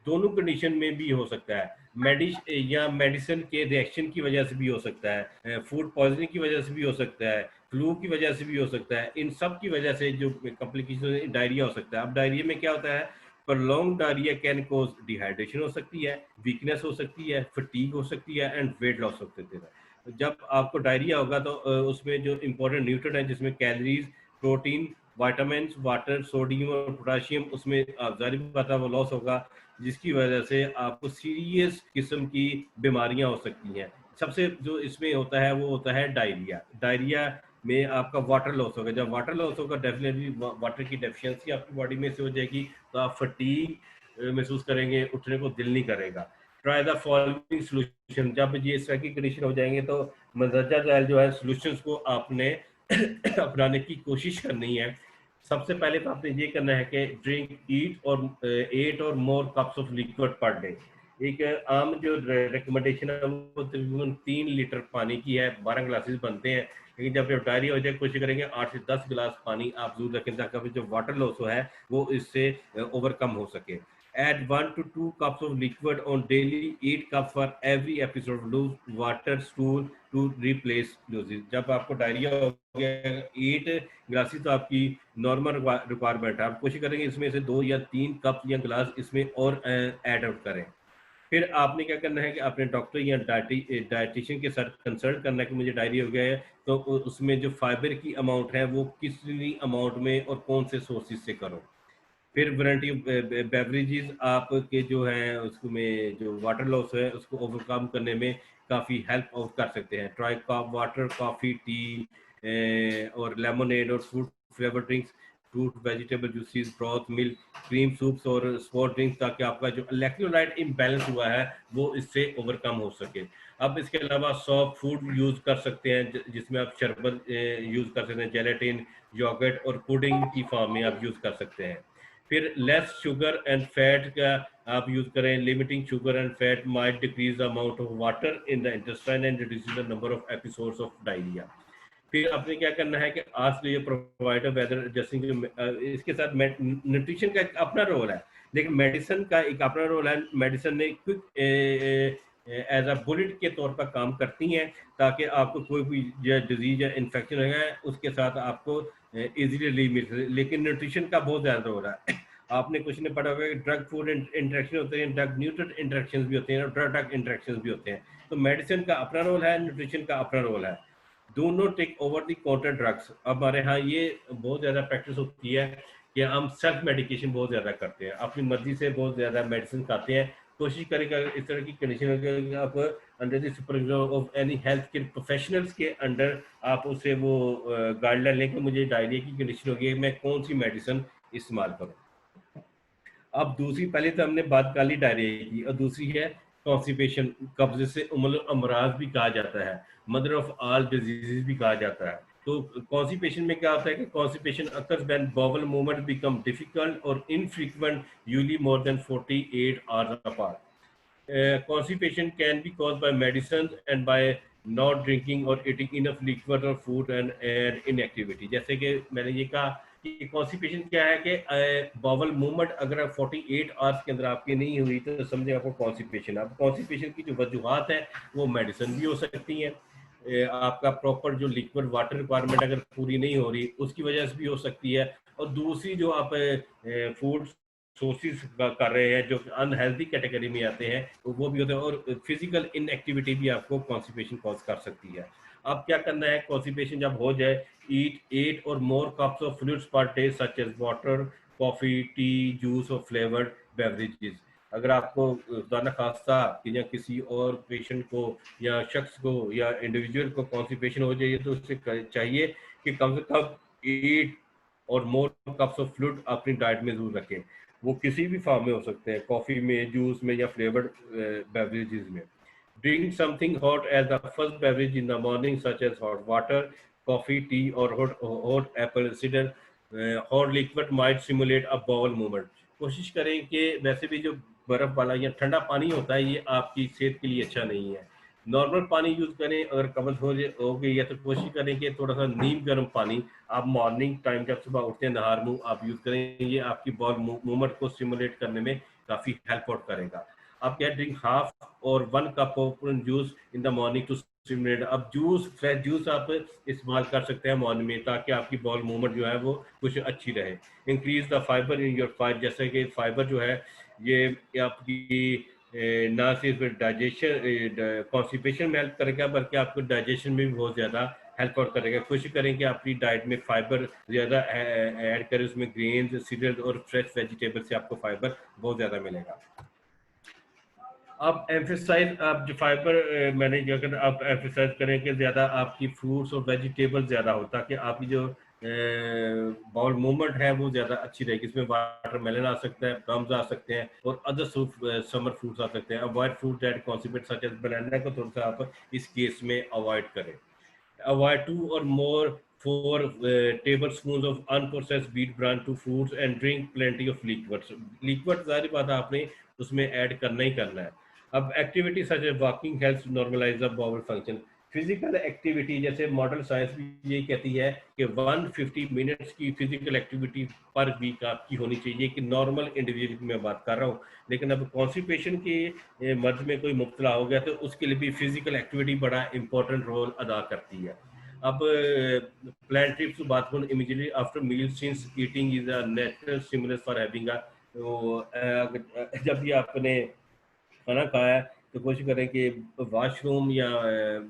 दोनों कंडीशन में भी हो सकता है। मेडिसिन के रिएक्शन की वजह से भी हो सकता है, फूड पॉइजनिंग की वजह से भी हो सकता है, फ्लू की वजह से भी हो सकता है। इन सब की वजह से जो कॉम्प्लिकेशन डायरिया हो सकता है। अब डायरिया में क्या होता है? Prolong diarrhoea can cause dehydration हो सकती है, वीकनेस हो सकती है, फटीग हो सकती है एंड वेट लॉस हो सकती है। जब आपको डायरिया होगा तो उसमें जो इंपॉर्टेंट न्यूट्रिएंट है जिसमें calories, protein, vitamin, water, sodium और पोटाशियम, उसमें ज़ाहिर बात है वो लॉस होगा, जिसकी वजह से आपको सीरियस किस्म की बीमारियां हो सकती हैं। सबसे जो इसमें होता है वो होता है डायरिया। डायरिया में आपका वाटर लॉस होगा। जब वाटर लॉस होगा डेफिनेटली वाटर की डेफिशिएंसी आपकी बॉडी में से हो जाएगी, तो आप फटीग महसूस करेंगे, उठने को दिल नहीं करेगा। Try the following solution. जब ये इस तरह की कंडीशन हो जाएंगे तो मंदरजा झैल जो है सॉल्यूशंस को आपने अपनाने की कोशिश करनी है। सबसे पहले तो आपने ये करना है कि drink 8 or more cups of liquid per day. एक आम जो रिकमेंडेशन है वो तकरीबन 3 लीटर पानी की है, 12 ग्लासेस बनते हैं। लेकिन जब डायरिया हो जाए कोशिश करेंगे 8 से 10 गिलास पानी आप जरूर रखें ताकि जो वाटर लॉस है वो इससे ओवरकम हो सके। Add 1 to 2 cups of liquid on daily. 8 cups for every episode. Lose water stool to replace loses. जब आपको डायरिया हो गया 8 ग्लासेस तो आपकी नॉर्मल रिक्वायरमेंट है। आप कोशिश करेंगे इसमें से 2 या 3 कप या गिलास इसमें और ऐड आउट करें। फिर आपने क्या करना है कि अपने डॉक्टर या डाइटिशियन के साथ कंसल्ट करना है कि मुझे डायरिया हो गया है, तो उसमें जो फाइबर की अमाउंट है वो कितनी अमाउंट में और कौन से सोर्सेज से करो। फिर वैरायटी ऑफ बेवरेजेस आपके जो हैं उसमें जो वाटर लॉस है उसको ओवरकम करने में काफ़ी हेल्प आउट कर सकते हैं। ट्राई वाटर, कॉफ़ी, टी और लेमोनेड और fruit flavour drinks, fruit vegetable juices, broth, milk, cream soups और स्पोर्ट ड्रिंक्स, ताकि आपका जो इलेक्ट्रोलाइट इम्बैलेंस हुआ है वो इससे ओवरकम हो सके। अब इसके अलावा सॉफ्ट फूड यूज़ कर सकते हैं जिसमें आप शरबत यूज़ कर सकते हैं, जेलेटिन, योगर्ट और पुडिंग की फॉर्म में आप यूज़ कर सकते हैं। फिर लेस शुगर एंड फैट का आप यूज़ करें। Limiting sugar and fat might decrease the amount of water in the intestine and reduce the number of episodes of diarrhoea. फिर आपने क्या करना है कि ask your provider whether adjusting. इसके साथ न्यूट्रिशन का एक अपना रोल है, लेकिन मेडिसिन का एक अपना रोल है। मेडिसिन ने क्विक एज अ बुलेट के तौर पर काम करती हैं ताकि आपको कोई भी डिजीज या इन्फेक्शन है उसके साथ आपको इजीली रिलीव मिल सके। लेकिन न्यूट्रिशन का बहुत ज़्यादा हो रहा है। आपने कुछ नहीं पढ़ा होगा कि ड्रग फूड इंटरेक्शन होते हैं, ड्रग न्यूट्रिएंट इंटरेक्शंस भी होते हैं और ड्रग इंटरेक्शंस भी होते हैं। तो मेडिसिन का अपना रोल है, न्यूट्रिशन का अपना रोल है। Do not take over the counter drugs. अब हमारे यहाँ ये बहुत ज़्यादा प्रैक्टिस होती है कि हम सेल्फ मेडिकेशन बहुत ज़्यादा करते हैं, अपनी मर्जी से बहुत ज़्यादा मेडिसिन खाते हैं। कोशिश करें कि इस तरह की कंडीशन आप under the supervision of any health care professionals के अंडर आप उससे वो गाइडलाइन लें कि मुझे डायरिया की कंडीशन होगी, मैं कौन सी मेडिसिन इस्तेमाल करूँ। अब दूसरी, पहले तो हमने बात कर ली डायरिया की, और दूसरी है कॉन्स्टिपेशन, कब्जे से अमराज भी कहा जाता है, मदर ऑफ ऑल डिजीजेस भी कहा जाता है। तो कॉन्स्टिपेशन में क्या होता है कि constipation occurs when bowel movement become difficult or infrequent, usually more than 48 hours apart. Constipation can be caused by medicines and by not drinking or eating enough liquid or food and inactivity। जैसे कि मैंने ये कहा कि constipation क्या है कि Bawal movement अगर 48 आवर्स के अंदर आपकी नहीं हुई तो समझे आपको कॉन्स्टिपेशन। अब कॉन्स्टिपेशन की जो वजूहात है वो मेडिसिन भी हो सकती हैं, आपका प्रॉपर जो लिक्विड वाटर रिक्वायरमेंट अगर पूरी नहीं हो रही उसकी वजह से भी हो सकती है, और दूसरी जो आप फूड सोर्सेज कर रहे हैं जो अनहेल्दी कैटेगरी में आते हैं वो भी होते हैं, और फिजिकल इनएक्टिविटी भी आपको कॉन्स्टिपेशन कॉज कर सकती है। अब क्या करना है, कॉन्स्टिपेशन जब हो जाए, eat 8 or more cups of fluids per day such as water, coffee, tea, juice or flavoured beverages. अगर आपको खुदा न खास्ता या किसी और पेशेंट को या शख्स को या इंडिविजुअल को कॉन्स्टिपेशन हो जाए तो उससे चाहिए कि कम से कम 8 or more cups of fluid अपनी डाइट में जरूर रखें। वो किसी भी फॉर्म में हो सकते हैं, कॉफी में, जूस में या फ्लेवर्ड बेवरेजेस में। Drink something hot as the first beverage in the morning such as hot water, coffee, tea or hot apple cider. Hot liquid might simulate a bowel movement. कोशिश करें कि वैसे भी जो बर्फ वाला या ठंडा पानी होता है ये आपकी सेहत के लिए अच्छा नहीं है, नॉर्मल पानी यूज करें। अगर कब्ज हो गई है तो कोशिश करें कि थोड़ा सा नीम गर्म पानी आप मॉर्निंग टाइम जब सुबह उठते हैं नहार मुंह आप यूज करें, ये आपकी बॉल मूवमेंट को स्टिमुलेट करने में काफी हेल्प आउट करेगा। आप क्या drink half or 1 cup of juice in the morning to stimulate. अब जूस, फ्रेश जूस आप इस्तेमाल कर सकते हैं मॉर्निंग में ताकि आपकी बॉल मूवमेंट जो है वो कुछ अच्छी रहे। Increase the fibre in your fight, जैसे कि फाइबर जो है ये आपकी ना सिर्फ डाइजेशन कॉन्स्टिपेशन में हेल्प करेगा बल्कि आपको डाइजेशन में भी बहुत ज़्यादा हेल्प आउट करेगा। कोशिश करें कि अपनी डाइट में फाइबर ज़्यादा ऐड करें, उसमें ग्रेन्स, सीरियल और फ्रेश वेजिटेबल से आपको फाइबर बहुत ज़्यादा मिलेगा। अब एम्फेसाइज, आप जो फाइबर मैंने जो अगर आप एम्फेसाइज करें कि ज़्यादा आपकी फ्रूट्स और वेजिटेबल ज़्यादा हो ताकि आपकी जो बाउल मूवमेंट है वो ज़्यादा अच्छी रहेगी। इसमें वाटरमेलन आ सकता है, प्लम्स आ सकते हैं और अदर समर फ्रूट्स आ सकते हैं। Avoid fruit that constipate such as banana को थोड़ा सा आप इस केस में अवॉइड करें। Avoid 2 or more 4 tablespoons of unprocessed wheat bran to foods and drink plenty of liquids। Liquid ज़ाहिर बात है आपने उसमें ऐड करना ही करना है। अब activity such as walking helps normalise the bowel function. Physical activity जैसे मॉडर्न साइंस भी यही कहती है कि 150 मिनट्स की फिजिकल एक्टिविटी पर वीक आपकी होनी चाहिए, कि नॉर्मल इंडिविजुअल की मैं बात कर रहा हूँ। लेकिन अब कॉन्स्टिपेशन के मर्ज में कोई मुब्तला हो गया तो उसके लिए भी फिजिकल एक्टिविटी बड़ा इंपॉर्टेंट रोल अदा करती है। अब plan trips to bathroom immediately after meal since eating is a natural stimulus for having a, तो जब भी आपने खाना खाया है तो कोशिश करें कि वॉशरूम या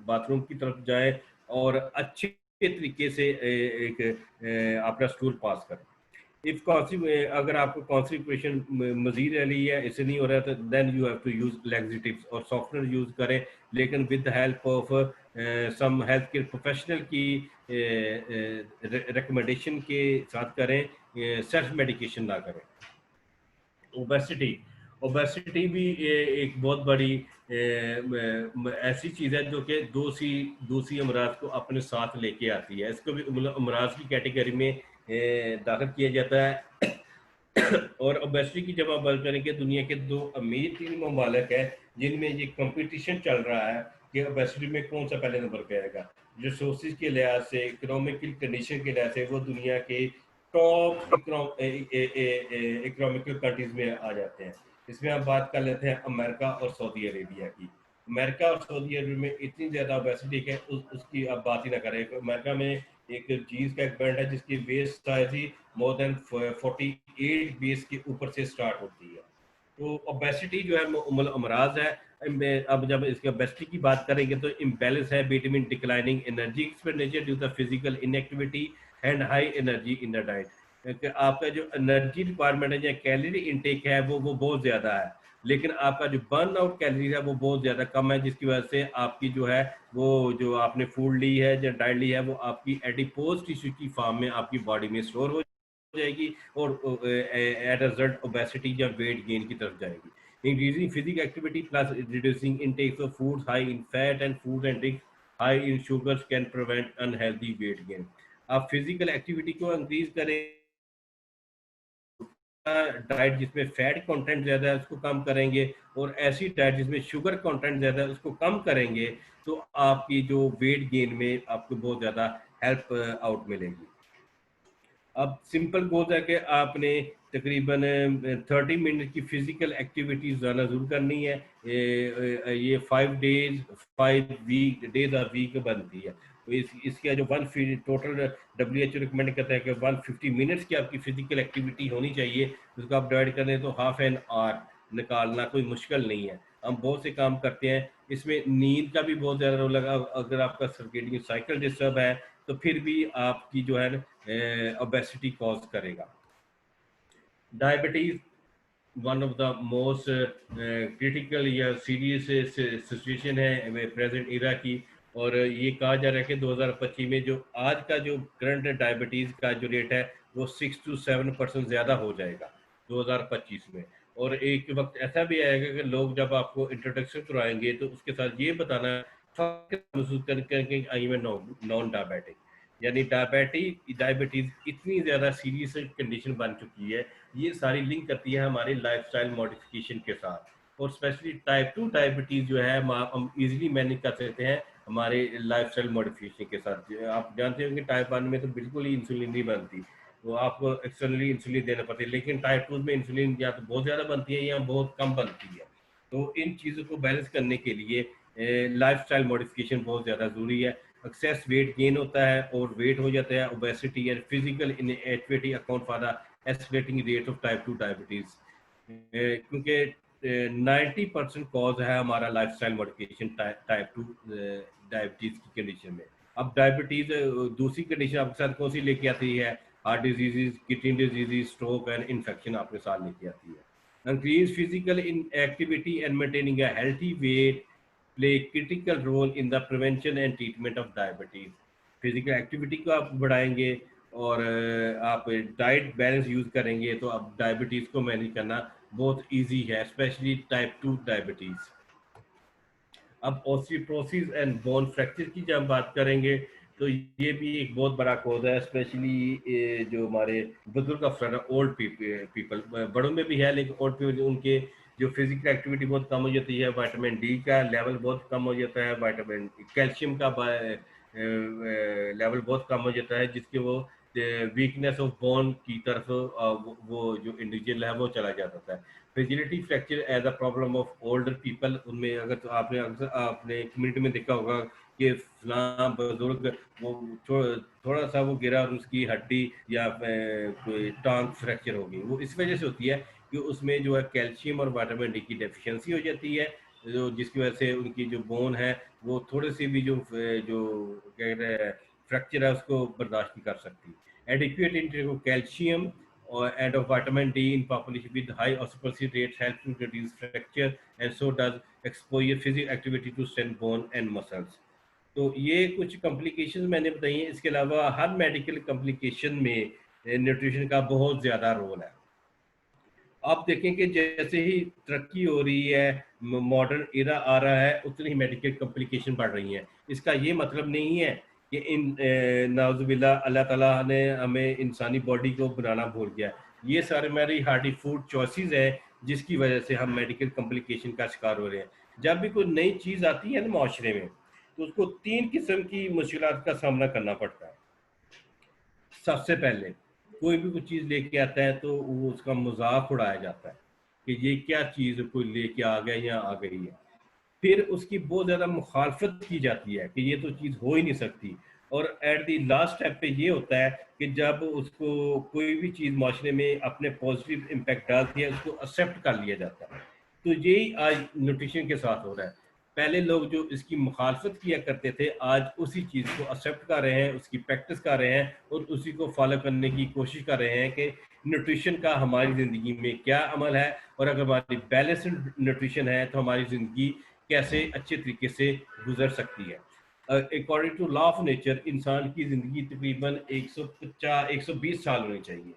बाथरूम की तरफ जाएं और अच्छे तरीके से एक अपना स्टूल पास करें। इफ अगर आपको कॉन्स्टिपेशन मजीद रही है, इससे नहीं हो रहा तो then you have to use laxatives or software use करें, लेकिन with the help of some health care professional की रिकमेंडेशन के साथ करें, सेल्फ मेडिकेशन ना करें। ओबेसिटी भी एक बहुत बड़ी ऐसी चीज़ है जो कि दूसरी अमराज को अपने साथ लेके आती है। इसको भी अमराज की कैटेगरी में दाखिल किया जाता है। और ओबेसिटी की जब आप बात करें कि दुनिया के 2 अमीर 3 ममालिक है जिनमें ये कंपटीशन चल रहा है कि ओबेसिटी में कौन सा पहले नंबर पे आएगा। रिसोर्सेज के लिहाज से, इकोनॉमिकल कंडीशन के लिहाज से वो दुनिया के टॉप इकोनॉमिकल कंट्रीज में आ जाते हैं। इसमें हम बात कर लेते हैं अमेरिका और सऊदी अरेबिया की। अमेरिका और सऊदी अरेबिया में इतनी ज़्यादा ओबेसिटी है उसकी आप बात ही ना करें। अमेरिका में एक चीज़ का एक ब्रांड है जिसकी वेस्ट साइज ही मोर देन 48 बेस के ऊपर से स्टार्ट होती है। तो ओबेसिटी जो है अमराज है। अब जब इसके ओबेसिटी की बात करेंगे तो इम्बैलेंस है between declining energy expenditure due to physical inactivity and high energy in the diet. आपका जो एनर्जी रिक्वायरमेंट है या कैलोरी इनटेक है वो बहुत ज़्यादा है, लेकिन आपका जो बर्न आउट कैलोरीज है वो बहुत ज़्यादा कम है, जिसकी वजह से आपकी जो है वो जो आपने फूड ली है या डाइट ली है वो आपकी एडिपोज टिश्यू की फॉर्म में आपकी बॉडी में स्टोर हो जाएगी और एट रिजल्ट ओबेसिटी या वेट गेन की तरफ जाएगी। Increasing physical activity plus reducing intakes of foods high in fat and food and drinks high in sugars can prevent unhealthy weight gain. आप फिजिकल एक्टिविटी को increase करें, diet जिसमें fat content ज़्यादा है उसको कम करेंगे और ऐसी डाइट जिसमें शुगर कंटेंट ज़्यादा है उसको कम करेंगे, तो आपकी जो वेट गेन में आपको बहुत ज़्यादा हेल्प आउट मिलेगी। अब सिंपल गोल है कि आपने तकरीबन 30 मिनट की फिजिकल एक्टिविटी ज़्यादा ज़रूर करनी है। ये 5 डेज अ वीक बनती है। तो इसका जो टोटल WHO रिकमेंड करता है कि 150 मिनट्स की आपकी फिजिकल एक्टिविटी होनी चाहिए। उसको आप डिवाइड करें तो हाफ एन आवर निकालना कोई मुश्किल नहीं है। हम बहुत से काम करते हैं, इसमें नींद का भी बहुत ज़्यादा रोल लगा। अगर आपका सर्केडियन साइकिल डिस्टर्ब है तो फिर भी आपकी जो है ओबेसिटी कॉज करेगा। Diabetes one of the most critical या सीरियस सिचुएशन है प्रेजेंट इरा की, और ये कहा जा रहा है कि 2025 में जो आज का जो करंट डायबिटीज़ का जो रेट है वो 6 to 7% ज़्यादा हो जाएगा 2025 में। और एक वक्त ऐसा भी आएगा कि लोग जब आपको इंट्रोडक्शन करवाएंगे तो उसके साथ ये बताना महसूस करके आई एम नॉन डायबिटिक, यानी डायबिटीज़ इतनी ज़्यादा सीरियस कंडीशन बन चुकी है। ये सारी लिंक करती है हमारे लाइफस्टाइल मॉडिफिकेशन के साथ, और स्पेशली टाइप 2 डायबिटीज़ जो है हम इजीली मैनेज कर सकते हैं हमारे लाइफस्टाइल मॉडिफिकेशन के साथ। आप जानते होंगे टाइप 1 में तो बिल्कुल ही इंसुलिन नहीं बनती, तो आपको एक्सटर्नली इंसुलिन देना पड़ता है, लेकिन टाइप 2 में इंसुलिन या तो बहुत ज़्यादा बनती है या बहुत कम बनती है। तो इन चीज़ों को बैलेंस करने के लिए लाइफस्टाइल मॉडिफिकेशन बहुत ज़्यादा ज़रूरी है। एक्सेस वेट गेन होता है और वेट हो जाता है obesity and physical inactivity account for the escalating rate of type 2 diabetes, क्योंकि 90% कॉज है हमारा लाइफस्टाइल मॉडिफिकेशन टाइप 2 डायबिटीज़ की कंडीशन में। अब डायबिटीज़ दूसरी कंडीशन आपके साथ कौन सी लेके आती है? Heart disease, kidney disease, stroke and infection आपके साथ लेके आती है। Increase physical activity and maintaining a healthy weight play critical role in the prevention and treatment of diabetes. Physical activity को आप बढ़ाएंगे और आप डाइट बैलेंस यूज़ करेंगे तो अब डायबिटीज़ को मैनेज करना बहुत इजी है, स्पेशली टाइप 2 डायबिटीज़। अब ऑस्टियोपोरोसिस एंड बोन फ्रैक्चर की जब हम बात करेंगे तो ये भी एक बहुत बड़ा कॉज है, स्पेशली जो हमारे बुजुर्ग अफसर हैं, ओल्ड पीपल, बड़ों में भी है लेकिन ओल्ड पीपल, उनके जो फिजिकल एक्टिविटी बहुत कम हो जाती है, विटामिन डी का लेवल बहुत कम हो जाता है, विटामिन कैल्शियम का लेवल बहुत कम हो जाता है, जिसके वो वीकनेस ऑफ बोन की तरफ वो जो इंडिविजुअल है वो चला जाता है। Fragility fracture as a problem of older people, उनमें अगर तो आपने अक्सर अपने कम्युनिटी में देखा होगा कि फलां बुजुर्ग वो थोड़ा सा वो गिरा और उसकी हड्डी या कोई टांग फ्रैक्चर हो गई, वो इस वजह से होती है कि उसमें जो है कैल्शियम और विटामिन डी की डेफिशिएंसी हो जाती है, जो जिसकी वजह से उनकी जो बोन है वो थोड़ी सी भी जो क्या कहते हैं फ्रैक्चर है उसको बर्दाश्त नहीं कर सकती। Adequate intake of calcium and of vitamin D in population with high occupancy rates help to reduce fracture, and so does exposure physical activity to strengthen bone and muscles. तो ये कुछ कॉम्प्लिकेशंस मैंने बताई हैं। इसके अलावा हर मेडिकल कॉम्प्लिकेशन में nutrition का बहुत ज़्यादा रोल है। आप देखें कि जैसे ही तरक्की हो रही है, मॉडर्न एरा आ रहा है, उतनी ही मेडिकल कॉम्प्लिकेशन बढ़ रही हैं। इसका ये मतलब नहीं है कि नाउज़ुबिल्लाह अल्लाह ताला ने हमें इंसानी बॉडी को बनाना भूल गया। ये सारे हमारी हार्डी फूड चॉइसेस है जिसकी वजह से हम मेडिकल कॉम्प्लिकेशन का शिकार हो रहे हैं। जब भी कोई नई चीज़ आती है ना माशरे में, तो उसको 3 किस्म की मुश्किलात का सामना करना पड़ता है। सबसे पहले कोई भी कोई चीज़ लेके आता है तो वो उसका मजाक उड़ाया जाता है कि ये क्या चीज़ कोई लेके आ गया या आ गई है। फिर उसकी बहुत ज़्यादा मुखालफत की जाती है कि ये तो चीज़ हो ही नहीं सकती, और एट दी लास्ट स्टेप पे ये होता है कि जब उसको कोई भी चीज़ माशरे में अपने पॉजिटिव इम्पैक्ट डालती है उसको एक्सेप्ट कर लिया जाता है। तो यही आज न्यूट्रिशन के साथ हो रहा है। पहले लोग जो इसकी मुखालफत किया करते थे आज उसी चीज़ को एक्सेप्ट कर रहे हैं, उसकी प्रैक्टिस कर रहे हैं और उसी को फॉलो करने की कोशिश कर रहे हैं कि न्यूट्रिशन का हमारी ज़िंदगी में क्या अमल है और अगर हमारी बैलेंस्ड न्यूट्रिशन है तो हमारी ज़िंदगी कैसे अच्छे तरीके से गुजर सकती है। According to law of nature इंसान की ज़िंदगी तकरीबन 120 साल होनी चाहिए।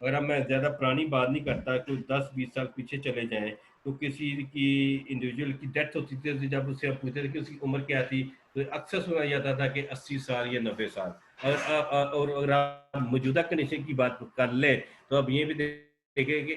अगर अब मैं ज़्यादा पुरानी बात नहीं करता तो 10-20 साल पीछे चले जाएं तो किसी की इंडिविजुअल की डेथ होती थी तो जब उससे आप पूछते थे कि उसकी उम्र क्या थी तो अक्सर सुना जाता था कि 80 साल या 90 साल। और अगर आप मौजूदा कंडीशन की बात कर लें तो अब ये भी देखें कि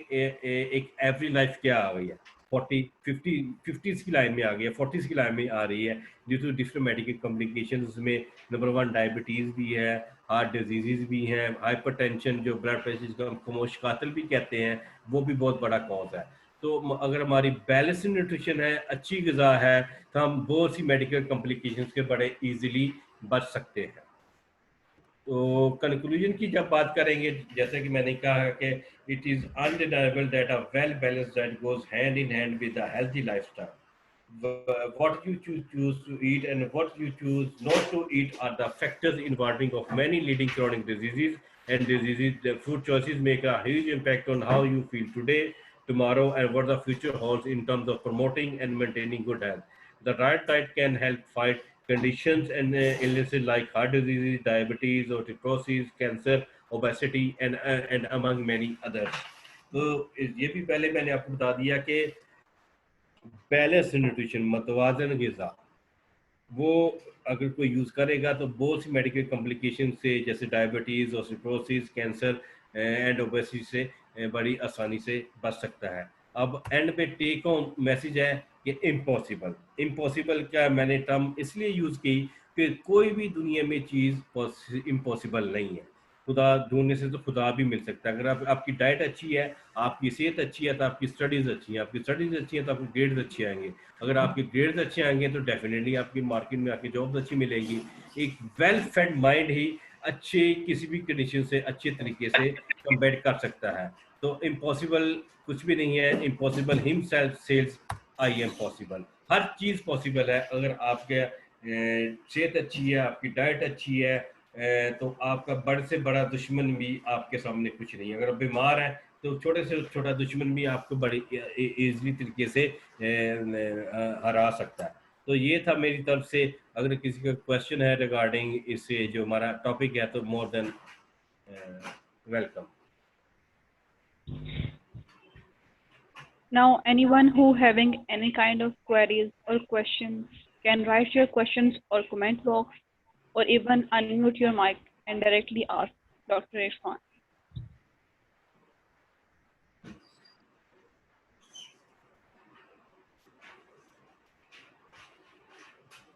एक एवरेज लाइफ क्या आ गई है, 50s की लाइन में आ गई है, 40s की लाइन में आ रही है due to different medical complications में नंबर 1 डायबिटीज़ भी है, हार्ट डिजीज़ भी हैं, हाइपरटेंशन जो ब्लड प्रेशर जिसको हम खामोश कातिल भी कहते हैं वो भी बहुत बड़ा कॉज है। तो अगर हमारी बैलेंस न्यूट्रिशन है, अच्छी ग़िज़ा है तो हम बहुत सी मेडिकल कॉम्प्लिकेशंस के बड़े ईजिली बच सकते हैं। तो कंक्लूजन की जब बात करेंगे जैसे कि मैंने कहा कि it is undeniable that a well balanced diet goes hand in hand with a healthy lifestyle. What you choose to eat and what you choose not to eat are the factors involving of many leading chronic diseases and diseases. The food choices make a huge impact on how you feel today, tomorrow, and what the future holds in terms of promoting and maintaining good health. The right diet can help fight conditions and illnesses like heart disease, diabetes, osteoporosis, cancer, obesity, and among many others. तो ये भी पहले मैंने आपको बता दिया कि balance nutrition मतवाजन ग़िज़ा वो अगर कोई यूज़ करेगा तो बहुत सी मेडिकल कॉम्प्लिकेशन से जैसे diabetes, osteoporosis, cancer and obesity से बड़ी आसानी से बच सकता है। अब एंड पे टेक होम मैसेज है कि इम्पॉसिबल क्या मैंने टर्म इसलिए यूज़ की कि कोई भी दुनिया में चीज़ इम्पॉसिबल नहीं है। खुदा ढूंढने से तो खुदा भी मिल सकता है। अगर आपकी डाइट अच्छी है, आपकी सेहत अच्छी है तो आपकी स्टडीज़ अच्छी हैं, आपकी स्टडीज़ अच्छी हैं तो आपके ग्रेड्स अच्छे आएंगे, अगर आपके ग्रेड्स अच्छे आएंगे तो डेफिनेटली आपकी मार्केट में आके जॉब्स अच्छी मिलेगी। एक वेल फेड माइंड ही अच्छे किसी भी कंडीशन से अच्छे तरीके से कम्बैट कर सकता है। तो इम्पॉसिबल कुछ भी नहीं है, impossible himself sells I am possible. हर चीज़ पॉसिबल है अगर आपके सेहत अच्छी है, आपकी डाइट अच्छी है, तो आपका बड़े से बड़ा दुश्मन भी आपके सामने कुछ नहीं है। अगर आप बीमार हैं तो छोटे से छोटा दुश्मन भी आपको बड़ी ईज़िली तरीके से हरा सकता है। तो ये था मेरी तरफ से। अगर किसी का क्वेश्चन है रिगार्डिंग इससे जो हमारा टॉपिक है तो more than welcome. Now, anyone who having any kind of queries or questions can write your questions or comment box, or even unmute your mic and directly ask Dr. Irfan.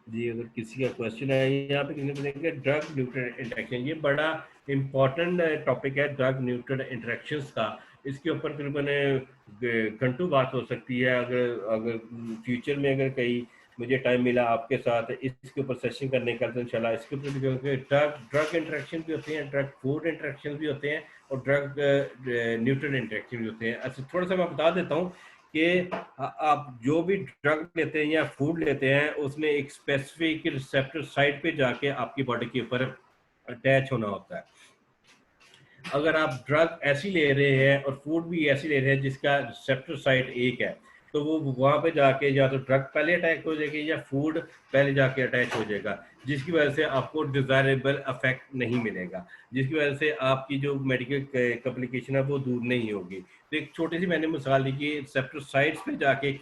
जी, अगर किसी का question है यहाँ पे किसी ने पूछा drug nutrient interaction, ये बड़ा इम्पोर्टेंट टॉपिक है ड्रग न्यूट्रिएंट इंटरेक्शंस का। इसके ऊपर तकरीबन घंटों बात हो सकती है। अगर फ्यूचर में अगर कहीं मुझे टाइम मिला आपके साथ इसके ऊपर सेशन करने का तो इंशाल्लाह इसके ऊपर भी ड्रग इंटरेक्शन भी होते हैं, ड्रग फूड इंटरेक्शन भी होते हैं और ड्रग न्यूट्रिएंट इंटरेक्शन भी होते हैं। अच्छा, थोड़ा सा मैं बता देता हूँ कि आप जो भी ड्रग लेते हैं या फूड लेते हैं उसमें एक स्पेसिफिक रिसेप्टर साइट पे जाके आपकी बॉडी के ऊपर अटैच होना होता है। अगर आप ड्रग ऐसी ले रहे हैं और फूड भी ऐसी ले रहे हैं जिसका रिसेप्टर साइट एक है तो वो वहाँ पे जाके या तो ड्रग पहले अटैक हो जाएगी या फूड पहले जाके अटैच हो जाएगा, जिसकी वजह से आपको डिजायरेबल इफेक्ट नहीं मिलेगा, जिसकी वजह से आपकी जो मेडिकल कॉम्प्लिकेशन है वो दूर नहीं होगी। तो एक छोटी सी मैंने मिसाल दी कि रिसेप्टर साइट्स पे जाके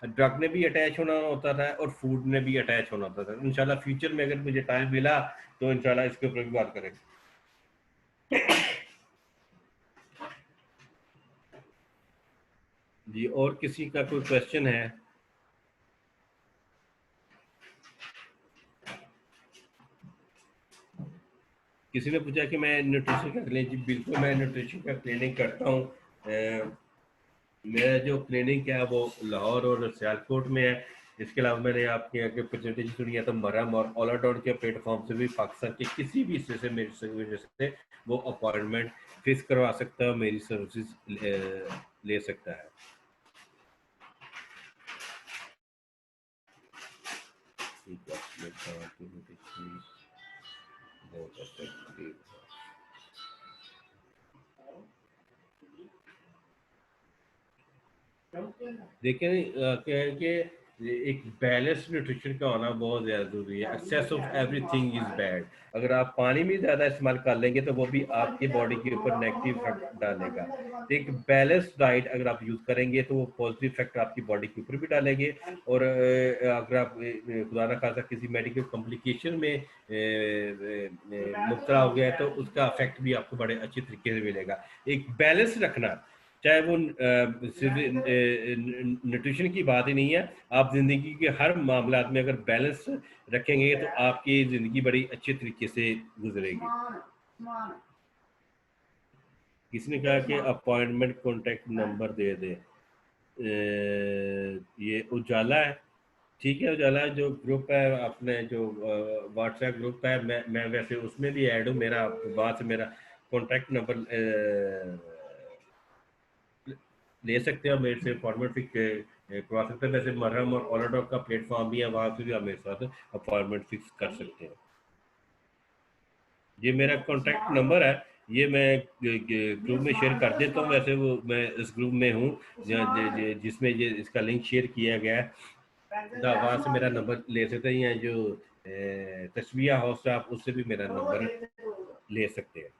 ड्रग ने भी अटैच होना होता था और फूड ने भी अटैच होना होता था। इंशाल्लाह फ्यूचर में अगर मुझे टाइम मिला तो इंशाल्लाह इसके ऊपर भी बात करेंगे। जी, और किसी का कोई क्वेश्चन है? किसी ने पूछा कि मैं न्यूट्रिशन का क्लिनिक, जी बिल्कुल मैं न्यूट्रिशन का क्लिनिक करता हूँ। मेरा जो क्लिनिक है वो लाहौर और सियालकोट में है। इसके अलावा मैंने आपके आगे प्रेजेंटेशन सुनी है तो मरहम और ओलाडॉन के प्लेटफॉर्म से भी पाकिस्तान के किसी भी हिस्से से मेरी वजह से वो अपॉइंटमेंट फिक्स करवा सकता है, मेरी सर्विसेज ले सकता है। ठीक है, मैं कहती हूँ कि बहुत effective। देखिए क्या है कि एक बैलेंस न्यूट्रिशन का होना बहुत ज़्यादा ज़रूरी है। Excess of everything is bad. अगर आप पानी भी ज़्यादा इस्तेमाल कर लेंगे तो वो भी आपकी बॉडी के ऊपर नेगेटिव इफेक्ट डालेगा। तो एक बैलेंस डाइट अगर आप यूज़ करेंगे तो वो पॉजिटिव इफेक्ट आपकी बॉडी के ऊपर भी डालेंगे। और अगर आप खुदा न खासा किसी मेडिकल कॉम्प्लिकेशन में मुब्तला हो गया है तो उसका इफेक्ट भी आपको बड़े अच्छे तरीके से मिलेगा। एक बैलेंस रखना, चाहे वो सिर्फ न्यूट्रिशन की बात ही नहीं है, आप जिंदगी के हर मामलात में अगर बैलेंस रखेंगे तो आपकी जिंदगी बड़ी अच्छे तरीके से गुजरेगी। किसी ने कहा कि अपॉइंटमेंट कॉन्टेक्ट नंबर दे दे। ये उजाला है, ठीक है। उजाला जो ग्रुप है अपने जो व्हाट्सएप ग्रुप है, मैं वैसे उसमें भी ऐड हूँ। मेरा बाद से मेरा कॉन्टेक्ट नंबर ले सकते हो, मेरे से अपॉइंटमेंट फिक्स करवा सकते हैं। वैसे मरहम और ओलाडॉक का प्लेटफॉर्म भी है, वहाँ से भी आप मेरे साथ अपॉइंटमेंट फिक्स कर सकते हैं। ये मेरा कॉन्टैक्ट नंबर है, ये मैं ग्रुप में शेयर कर देता हूँ। वैसे वो मैं इस ग्रुप में हूँ जिसमें ये इसका लिंक शेयर किया गया है, वहाँ से मेरा नंबर ले सकते हैं। या जो तस्वीया हाउस है आप उससे भी मेरा नंबर ले सकते हैं।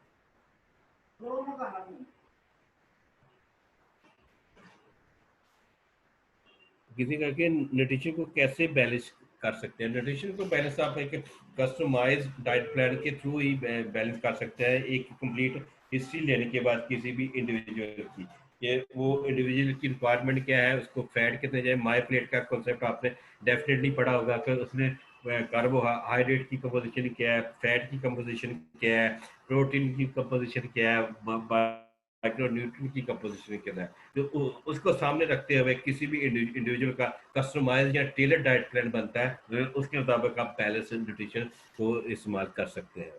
किसी करके न्यूट्रिशन को कैसे बैलेंस कर सकते हैं? न्यूट्रिशन को बैलेंस आप एक कस्टमाइज डाइट प्लान के थ्रू ही बैलेंस कर सकते हैं, एक कंप्लीट हिस्ट्री लेने के बाद किसी भी इंडिविजुअल की। ये वो इंडिविजुअल की रिक्वायरमेंट क्या है, उसको फैट कितने जाए। माई प्लेट का कॉन्सेप्ट आपने डेफिनेटली पढ़ा होगा कि उसमें कार्बोहाइड्रेट की कंपोजिशन क्या है, फैट की कंपोजिशन क्या है, प्रोटीन की कंपोजिशन क्या है, माइक्रोन्यूट्रिएंट की कंपोजिशन क्या है। तो उसको सामने रखते हुए किसी भी इंडिविजुअल का कस्टमाइज या टेलर डाइट प्लान बनता है, उसके मुताबिक आप बैलेंस न्यूट्रिशन को इस्तेमाल कर सकते हैं।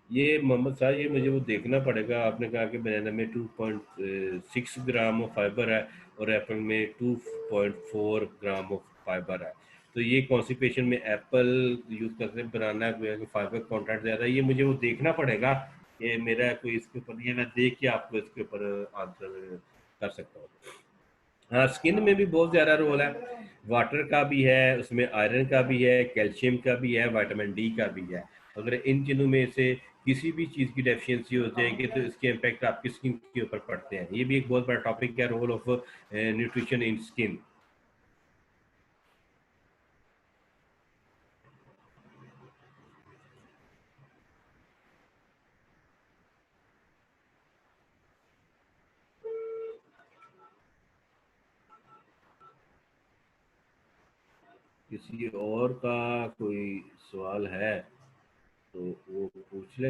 ये मोहम्मद साहब, ये मुझे वो देखना पड़ेगा। आपने कहा कि बनाना में 2.6 ग्राम ऑफ फाइबर है और एप्पल में 2.4 ग्राम ऑफ फाइबर है। तो ये कॉन्स्टिपेशन में एप्पल यूज़ करते हैं, बनाना फाइबर कंटेंट ज़्यादा है। ये मुझे वो देखना पड़ेगा, ये मेरा कोई इसके ऊपर, ये मैं देख के आपको इसके ऊपर आंसर कर सकता हूँ। हाँ, स्किन में भी बहुत ज़्यादा रोल है, वाटर का भी है, उसमें आयरन का भी है, कैल्शियम का भी है, विटामिन डी का भी है। अगर इन तीनों में से किसी भी चीज़ की डेफिशिएंसी हो जाएगी तो इसके इम्पैक्ट आपकी स्किन के ऊपर पड़ते हैं। ये भी एक बहुत बड़ा टॉपिक है, role of nutrition in skin. किसी और का कोई सवाल है तो वो पूछ ले।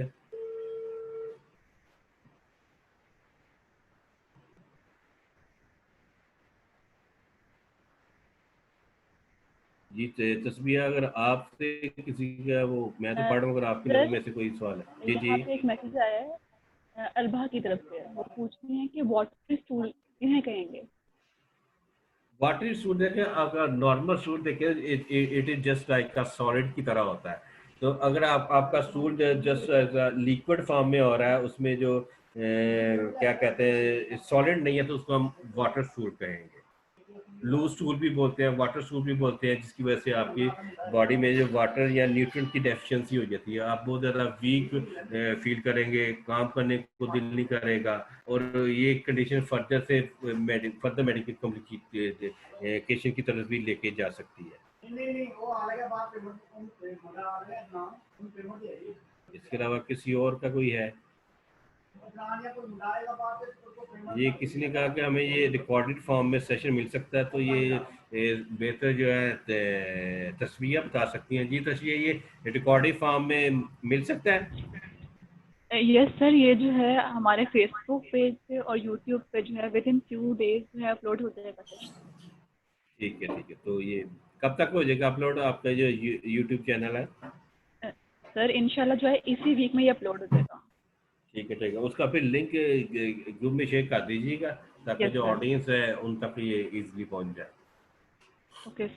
जी तस्बीह, अगर आपसे किसी का वो मैं तो पढ़ रहा हूँ, अगर आपके लोगों में से कोई सवाल है। जी यहाँ पे एक मैसेज आया है अलभा की तरफ से, वो पूछती हैं कि वाटर स्टूल इन्हें कहेंगे। वाटरी सूट देखें, अगर नॉर्मल सूट देखें इट इज जस्ट लाइक का सॉलिड की तरह होता है। तो अगर आपका सूट जस्ट लिक्विड फॉर्म में हो रहा है, उसमें जो क्या कहते हैं सॉलिड नहीं है, तो उसको हम वाटर सूट कहेंगे। लूज स्टूल भी बोलते हैं, वाटर स्टूल भी बोलते हैं, जिसकी वजह से आपकी बॉडी में जो वाटर या न्यूट्रिएंट की डेफिशिएंसी हो जाती है। आप बहुत ज़्यादा वीक फील करेंगे, काम करने को दिल नहीं करेगा, और ये कंडीशन फर्दर से फर्दर मेडिकल कॉम्प्लिकेशन की तरफ भी लेके जा सकती है। इसके अलावा किसी और का कोई है? ये किसी ने कहा कि हमें ये रिकॉर्डेड फॉर्म में सेशन मिल सकता है, तो ये बेहतर जो है तस्वीर बता सकती हैं। जी तस्वीर, ये रिकॉर्डेड फॉर्म में मिल सकता है? यस सर, ये जो है हमारे फेसबुक पेज पे और यूट्यूब पे जो है विद इन फ्यू डेज जो है अपलोड हो जाएगा सेशन। ठीक है, ठीक है। तो ये कब तक हो जाएगा अपलोड, आपका जो यूट्यूब चैनल है? सर इंशाल्लाह जो है इसी वीक में ही अपलोड हो जाएगा। ठीक है, उसका फिर लिंक ग्रुप में शेयर कर दीजिएगा ताकि Yes, जो sir. ऑडियंस है उन तक ये इजीली पहुंच जाए। ओके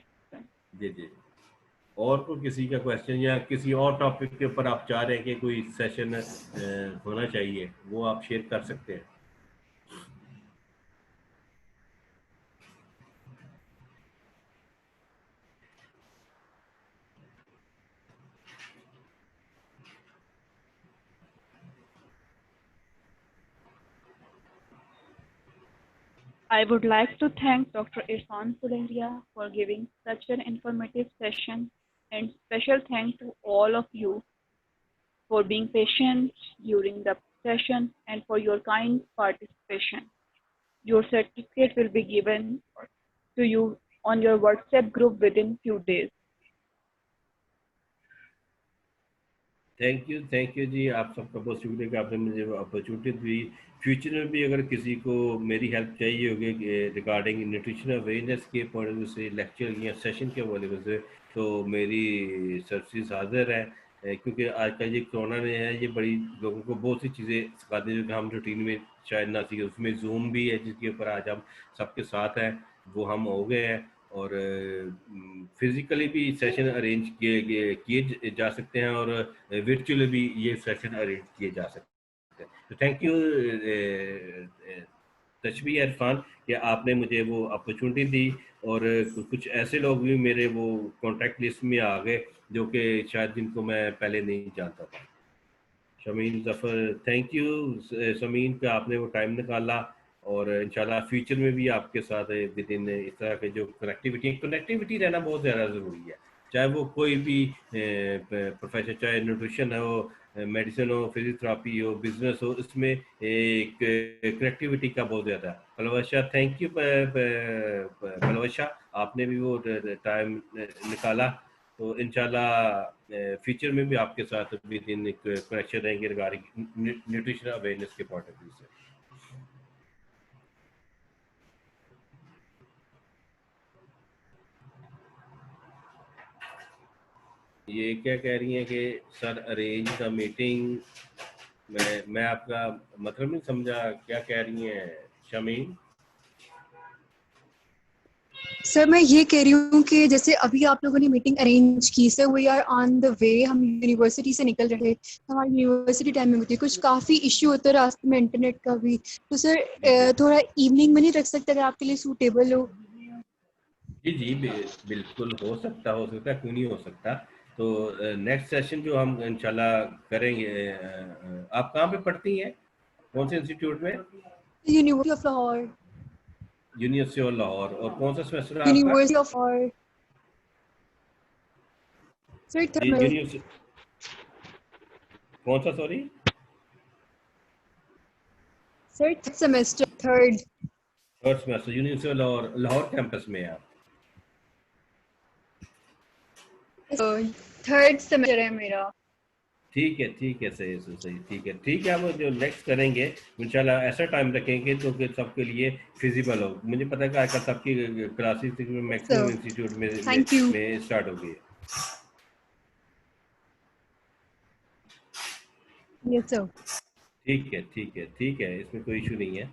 जी जी। और कोई किसी का क्वेश्चन या किसी और टॉपिक के ऊपर आप चाह रहे हैं कि कोई सेशन होना चाहिए, वो आप शेयर कर सकते हैं। I would like to thank Dr. Irfan Pulehria for giving such an informative session, and special thanks to all of you for being patient during the session and for your kind participation. Your certificate will be given to you on your WhatsApp group within few days. Thank you जी, आप सबका बहुत शुक्रिया कि आपने मुझे opportunity दी। Future में भी अगर किसी को मेरी हेल्प चाहिए होगी रिगार्डिंग न्यूट्रिशन अवेयरनेस के पॉइंट ऑफ व्यू से, लेक्चर या सेशन के हवाले से, तो मेरी सर्विस हाजिर है। क्योंकि आज का ये कोरोना ने है, ये बड़ी लोगों को बहुत सी चीज़ें सिखा दी जो कि हम रूटीन में शायद ना सीखे। उसमें जूम भी है जिसके ऊपर आज हम सबके साथ हैं, वो हम हो गए हैं। और फिजिकली भी सेशन अरेंज किए जा सकते हैं और वर्चुअली भी ये सेशन अरेंज किए जा सकते हैं। तो थैंक यू तशबी इरफान कि आपने मुझे वो अपॉर्चुनिटी दी, और कुछ ऐसे लोग भी मेरे वो कॉन्टैक्ट लिस्ट में आ गए जो कि शायद जिनको मैं पहले नहीं जानता था। शमीन जफ़र, थैंक यू शमीन का आपने वो टाइम निकाला, और इंशाल्लाह फ्यूचर में भी आपके साथ विद इन इस तरह के जो कनेक्टिविटी रहना बहुत ज़्यादा ज़रूरी है। चाहे वो कोई भी प्रोफेशन, चाहे न्यूट्रिशन हो, मेडिसिन हो, फिजियोथेरेपी हो, बिजनेस हो, इसमें एक कनेक्टिविटी का बहुत ज़्यादा। पलवशा, थैंक यू पलवशा, आपने भी वो टाइम निकाला। तो इंशाल्लाह फ्यूचर में भी आपके साथ विद इन कनेक्शन रहेंगे रिगार्डिंग न्यूट्रिशन अवेयरनेस के पॉइंट ऑफ व्यू से। ये क्या कह रही हैं कि सर अरेंज द मीटिंग, मैं आपका मतलब नहीं समझा, क्या कह रही हैं शमीन? सर मैं ये कह रही हूँ कि जैसे अभी आप लोगों ने मीटिंग अरेंज की, sir we are on the way, हम यूनिवर्सिटी से निकल रहे, हमारी यूनिवर्सिटी टाइम में होती है, कुछ काफ़ी इश्यू होता है रास्ते में इंटरनेट का भी, तो सर थोड़ा इवनिंग में नहीं रख सकते अगर आपके लिए सूटेबल हो? जी बिल्कुल हो सकता है, क्यों नहीं हो सकता। तो नेक्स्ट सेशन जो हम इंशाल्लाह करेंगे, आप कहाँ पे पढ़ती हैं, कौन से इंस्टीट्यूट में? University of Lahore. University of Lahore, और कौन सा सेमेस्टर है यूनिवर्सिटी ऑफ लाहौर सर। कौन सा, sorry sir semester third semester university of Lahore, Lahore campus में आप? थर्ड सेमेस्टर है मेरा। ठीक है सही, ठीक है। हम जो नेक्स्ट करेंगे इंशाल्लाह ऐसा टाइम रखेंगे तो कि सबके लिए फिजिबल हो। मुझे पता है कि आजकल सबकी क्लासेस मैक्सिमम इंस्टीट्यूट में स्टार्ट हो गई है। Yes sir. ठीक है, इसमें कोई इशू नहीं है।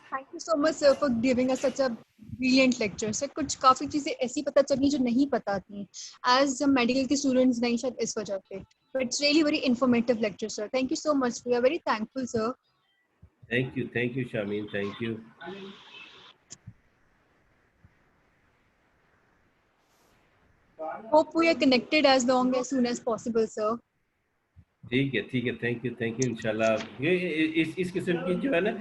Thank you so much sir for giving us such a brilliant lecture. Sir कुछ काफ़ी चीज़ें ऐसी पता चली जो नहीं पता थी as हम मेडिकल के स्टूडेंट्स नहीं, शायद इस वजह पे, but it's really very informative lecture sir. Thank you so much. We are very thankful sir. Thank you Shamin, thank you. Hope we are connected as long as soon as possible sir. ठीक है, thank you इंशाल्लाह। ये इस किस्म की जो है ना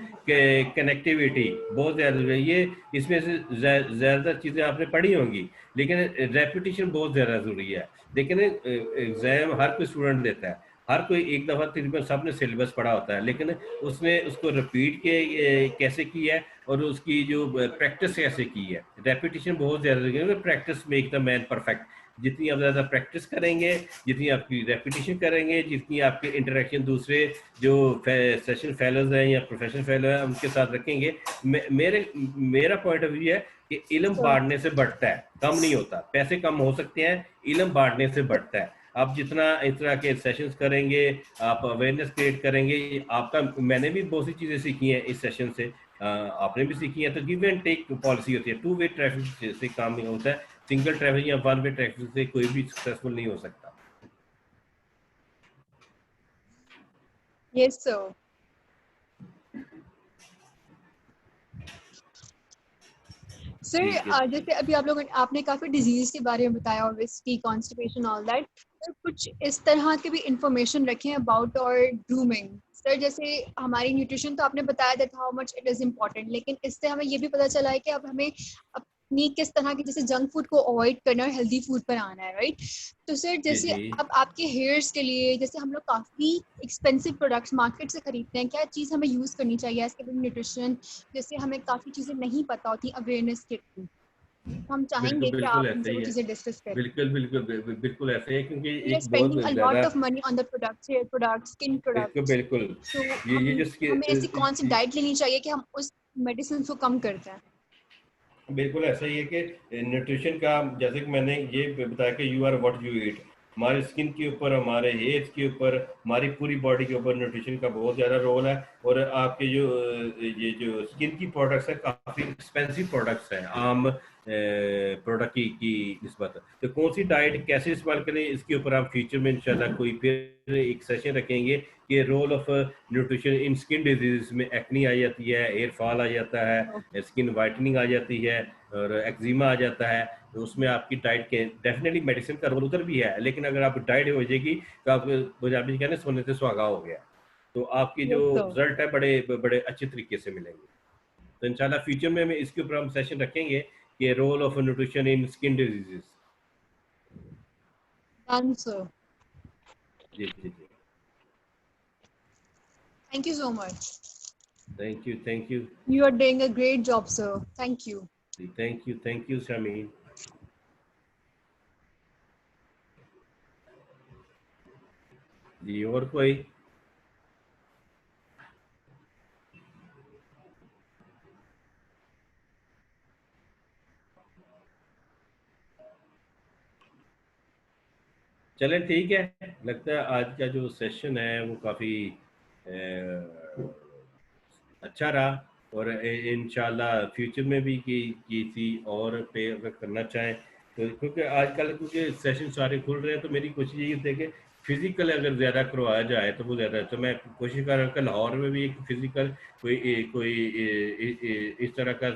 कनेक्टिविटी बहुत ज़्यादा है। ये इसमें से ज़्यादा चीज़ें आपने पढ़ी होंगी, लेकिन रेपिटेशन बहुत ज़्यादा ज़रूरी है। लेकिन एग्ज़ाम हर कोई स्टूडेंट देता है, हर कोई एक दफ़ा तकरीबन सबने सिलेबस पढ़ा होता है, लेकिन उसने उसको रिपीट कैसे किया है और उसकी जो प्रैक्टिस कैसे की है। रेपिटेशन बहुत ज़्यादा ज़रूरी है, practice make the man perfect. जितनी आप ज़्यादा प्रैक्टिस करेंगे, जितनी आपकी रेपिटेशन करेंगे, जितनी आपके इंटरेक्शन दूसरे जो सेशन फेलोज हैं या प्रोफेशनल फेलो हैं उनके साथ रखेंगे, मेरा पॉइंट ऑफ व्यू है कि इल्म बांटने से बढ़ता है, कम नहीं होता। पैसे कम हो सकते हैं, इल्म बांटने से बढ़ता है। आप जितना इस तरह के सेशंस करेंगे, आप अवेयरनेस क्रिएट करेंगे, आपका, मैंने भी बहुत सी चीज़ें सीखी हैं इस सेशन से, आपने भी सीखी है। तो गिव एंड टेक पॉलिसी होती है, टू वे ट्रैफिक से काम नहीं होता है, सिंगल ट्रैफिक या वन वे ट्रैफिक से कोई भी सक्सेसफुल नहीं हो सकता। Yes sir. सर जैसे अभी आप लोग आपने काफी डिजीज के बारे में बताया, obesity, constipation, all that, sir कुछ इस तरह के भी इंफॉर्मेशन रखें अबाउट और ग्रूमिंग। सर जैसे हमारी न्यूट्रिशन तो आपने बताया that how much it is important, लेकिन इससे हमें ये भी पता चला है कि अब हमें अपनी किस तरह की जैसे जंक फूड को अवॉइड करना और हेल्दी फूड पर आना है, राइट? तो सर जैसे अब आपके हेयर्स के लिए जैसे हम लोग काफी एक्सपेंसिव प्रोडक्ट्स मार्केट से खरीदते हैं, क्या चीज हमें यूज करनी चाहिए एज न्यूट्रिशन, जैसे हमें काफी चीजें नहीं पता होती अवेयरनेस के थ्रू? हम चाहेंगे कि आप हमसे वो चीजें डिस्कस करें। बिल्कुल ऐसे है, क्योंकि एक स्पेंडिंग बहुत अ ज्यादा lot of money on the products, hair products, skin products. बिल्कुल तो ये जो हमें ऐसी कौन सी डाइट लेनी चाहिए कि हम उस मेडिसिन को कम कर दें? बिल्कुल ऐसा ही है कि न्यूट्रिशन का, जैसे कि मैंने ये बताया कि you are what you eat, हमारे स्किन के ऊपर, हमारे हेयर्स के ऊपर, हमारी पूरी बॉडी के ऊपर न्यूट्रिशन का बहुत ज़्यादा रोल है। और आपके जो ये जो स्किन की प्रोडक्ट्स है, काफ़ी एक्सपेंसिव प्रोडक्ट्स हैं आम प्रोडक्ट की निस्बत। तो कौन सी डाइट कैसे इस्तेमाल करें, इसके ऊपर आप फ्यूचर में इंशाल्लाह कोई फिर एक सेशन रखेंगे कि role of nutrition in skin disease में। एक्नी आ जाती है, हेयर फॉल आ जाता है, स्किन वाइटनिंग आ जाती है और एक्जिमा आ जाता है, तो उसमें आपकी डाइट के डेफिनेटली मेडिसिन का रोल उधर भी है, लेकिन अगर आप डाइट हो जाएगी तो आप पंजाबी कहने सोने से सुहागा हो गया, तो आपकी जो रिजल्ट है बड़े बड़े अच्छे तरीके से मिलेंगे। तो इंशाल्लाह फ्यूचर में इसके ऊपर हम सेशन रखेंगे कि role of nutrition in skin diseases. Answer. जी। Thank you so much. Thank you. You are doing a great job, sir. Thank you. Thank you, Shamin. जी और कोई? चलें ठीक है, लगता है आज का जो सेशन है वो काफ़ी अच्छा रहा, और इंशाल्लाह फ्यूचर में भी किसी और पे अगर करना चाहें तो, क्योंकि आजकल क्योंकि सेशन सारे खुल रहे हैं, तो मेरी कोशिश यही होती है कि फिजिकल अगर ज़्यादा करवाया जाए तो वो ज़्यादा, तो मैं कोशिश कर रहा हूँ कि लाहौर में भी एक फिजिकल कोई इस तरह का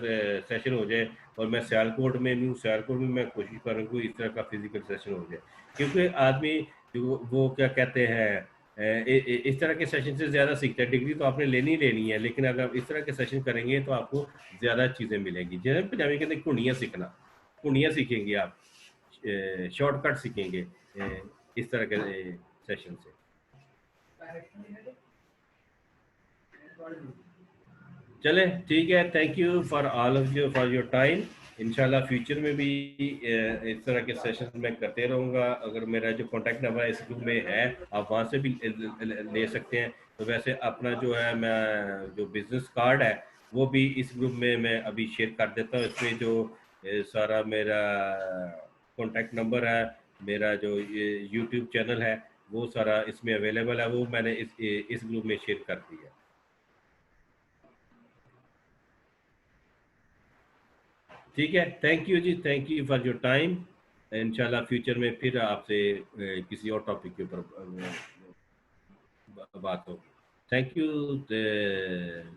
सेशन हो जाए, और मैं सियालकोट में भी हूँ, सियालकोट में मैं कोशिश कर रहा हूँ इस तरह का फिजिकल सेशन हो जाए, क्योंकि आदमी वो क्या कहते हैं, इस तरह के सेशन से ज़्यादा सीखते हैं। डिग्री तो आपने लेनी है, लेकिन अगर आप इस तरह के सेशन करेंगे तो आपको ज़्यादा चीज़ें मिलेंगी। जैसे पंजाबी कहते हैं कुंडियाँ सीखना, कुंडियाँ सीखेंगे आप, शॉर्टकट सीखेंगे इस तरह के सेशन से। चले ठीक है, thank you for all of you for your time. इंशाल्लाह फ्यूचर में भी इस तरह के सेशन मैं करते रहूँगा। अगर मेरा जो कॉन्टैक्ट नंबर इस ग्रुप में है, आप वहाँ से भी ले सकते हैं। तो वैसे अपना जो है, मैं जो बिजनेस कार्ड है वो भी इस ग्रुप में मैं अभी शेयर कर देता हूँ। इसमें जो सारा मेरा कॉन्टैक्ट नंबर है, मेरा जो यूट्यूब चैनल है, वो सारा इसमें अवेलेबल है, वो मैंने इस ग्रुप में शेयर कर दिया। ठीक है, थैंक यू जी, thank you for your time. इंशाल्लाह फ्यूचर में फिर आपसे किसी और टॉपिक के ऊपर बात होगी। Thank you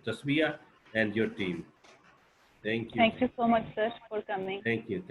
Tasbia and your team. Thank you so much, sir, for coming. Thank you.